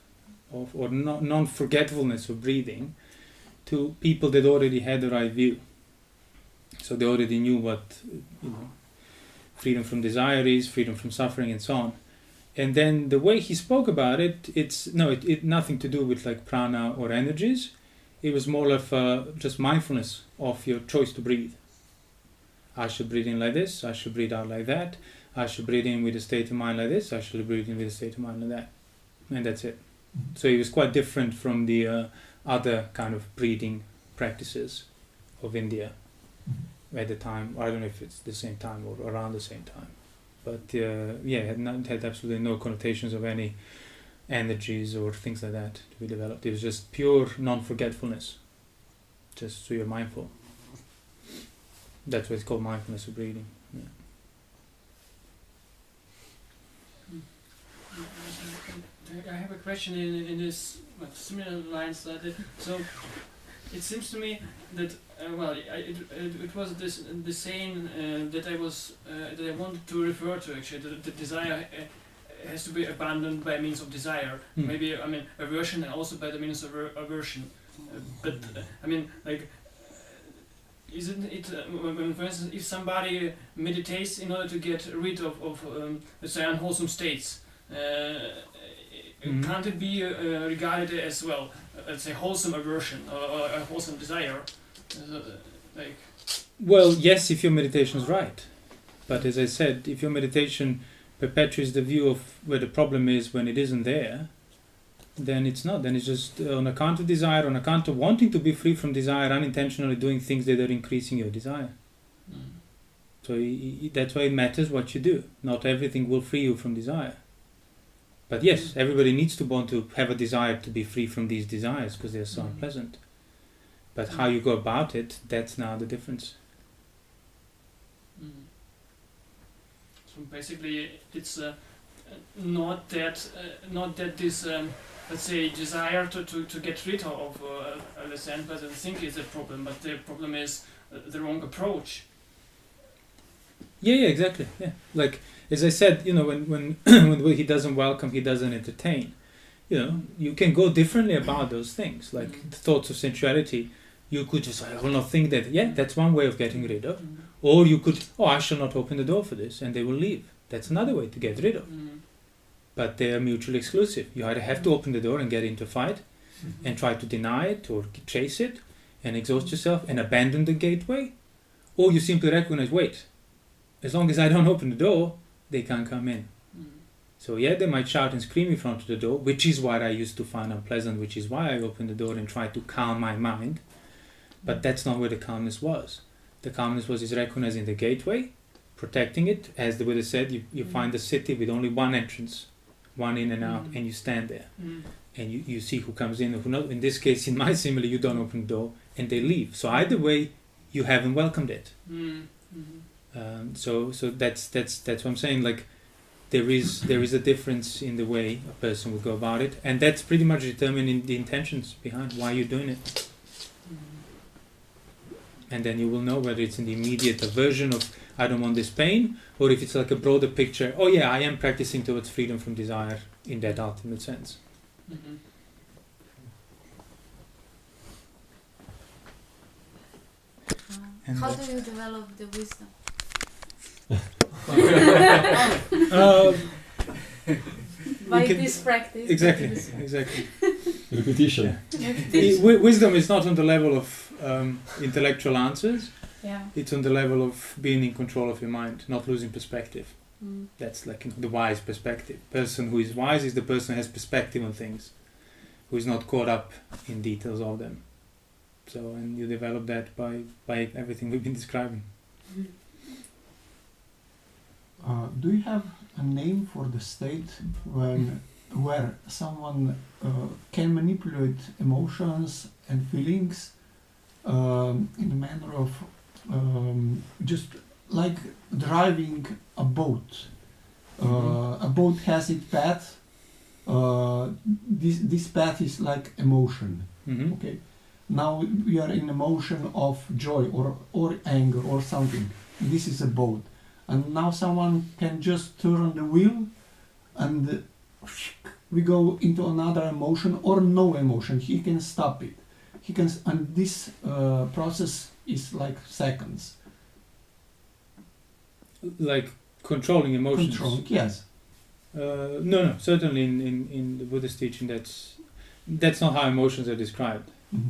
of or non-forgetfulness of breathing, to people that already had the right view. So they already knew what freedom from desire is, freedom from suffering, and so on. And then the way he spoke about it, it nothing to do with like prana or energies. It was more of just mindfulness of your choice to breathe. I should breathe in like this, I should breathe out like that, I should breathe in with a state of mind like this, I should breathe in with a state of mind like that. And that's it. So it was quite different from the other kind of breathing practices of India at the time. I don't know if it's the same time or around the same time. But it had absolutely no connotations of any energies or things like that to be developed. It was just pure non-forgetfulness, just so you're mindful. That's what it's called, mindfulness of breathing. Yeah. I have a question in this similar lines. So it seems to me that it was the saying that I wanted to refer to actually. The desire has to be abandoned by means of desire. Maybe aversion, and also by the means of aversion. Isn't it, for instance, if somebody meditates in order to get rid of let's say, unwholesome states, can't it be regarded as, well, let's say, wholesome aversion or a wholesome desire? Well, yes, if your meditation is right. But as I said, if your meditation perpetuates the view of where the problem is when it isn't there, then it's not. Then it's just on account of desire, on account of wanting to be free from desire, unintentionally doing things that are increasing your desire. So that's why it matters what you do. Not everything will free you from desire. But yes, everybody needs to want to have a desire to be free from these desires because they're so unpleasant. But how you go about it, that's now the difference. So basically, it's not that this let's say desire to get rid of let's say unpleasant thing is the problem, but the problem is the wrong approach. Yeah, exactly. Yeah, like as I said, when when he doesn't welcome, he doesn't entertain. You can go differently about those things, like the thoughts of sensuality. You could just, I will not think that. Yeah, that's one way of getting rid of. Or you could, I shall not open the door for this, and they will leave. That's another way to get rid of. But they are mutually exclusive. You either have to open the door and get into a fight, and try to deny it or chase it, and exhaust yourself and abandon the gateway, or you simply recognize, wait, as long as I don't open the door, they can't come in. So yeah, they might shout and scream in front of the door, which is what I used to find unpleasant, which is why I opened the door and tried to calm my mind. But that's not where the calmness was. The calmness was is recognizing the gateway, protecting it. As the Buddha said, you find the city with only one entrance, one in and out, and you stand there. And you see who comes in or who not. In this case, in my simile, you don't open the door and they leave. So either way, you haven't welcomed it. So that's what I'm saying. Like there is a difference in the way a person will go about it, and that's pretty much determining the intentions behind why you're doing it. And then you will know whether it's in the immediate aversion of I don't want this pain, or if it's like a broader picture. Oh yeah, I am practicing towards freedom from desire in that ultimate sense. How do you develop the wisdom? By this practice. Exactly. Repetition. Wisdom is not on the level of intellectual answers. Yeah. It's on the level of being in control of your mind, not losing perspective. That's like the wise perspective. Person who is wise is the person who has perspective on things, who is not caught up in details of them. So, and you develop that by everything we've been describing. Do you have a name for the state where someone can manipulate emotions and feelings in a manner of just like driving a boat? A boat has its path. This path is like emotion. Mm-hmm. Okay. Now we are in emotion of joy or anger or something. This is a boat. And now someone can just turn the wheel and we go into another emotion or no emotion. He can stop it. He can, and this process is like seconds. Like controlling emotions. Controlling, yes. No. Certainly in the Buddhist teaching, that's not how emotions are described. Mm-hmm.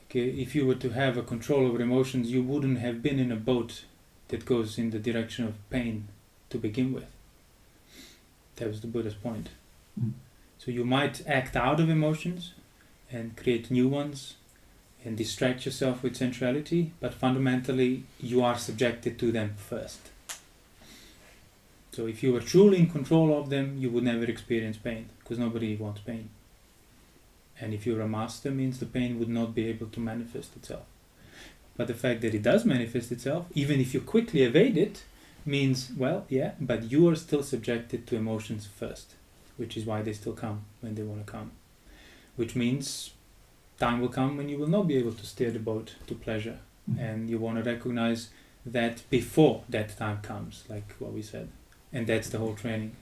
Okay, if you were to have a control over emotions, you wouldn't have been in a boat that goes in the direction of pain to begin with. That was the Buddha's point. Mm. So you might act out of emotions and create new ones and distract yourself with sensuality, but fundamentally you are subjected to them first. So if you were truly in control of them, you would never experience pain, because nobody wants pain. And if you're a master, means the pain would not be able to manifest itself. But the fact that it does manifest itself, even if you quickly evade it, means, well, yeah, but you are still subjected to emotions first, which is why they still come when they want to come. Which means time will come when you will not be able to steer the boat to pleasure. Mm-hmm. And you want to recognize that before that time comes, like what we said. And that's the whole training.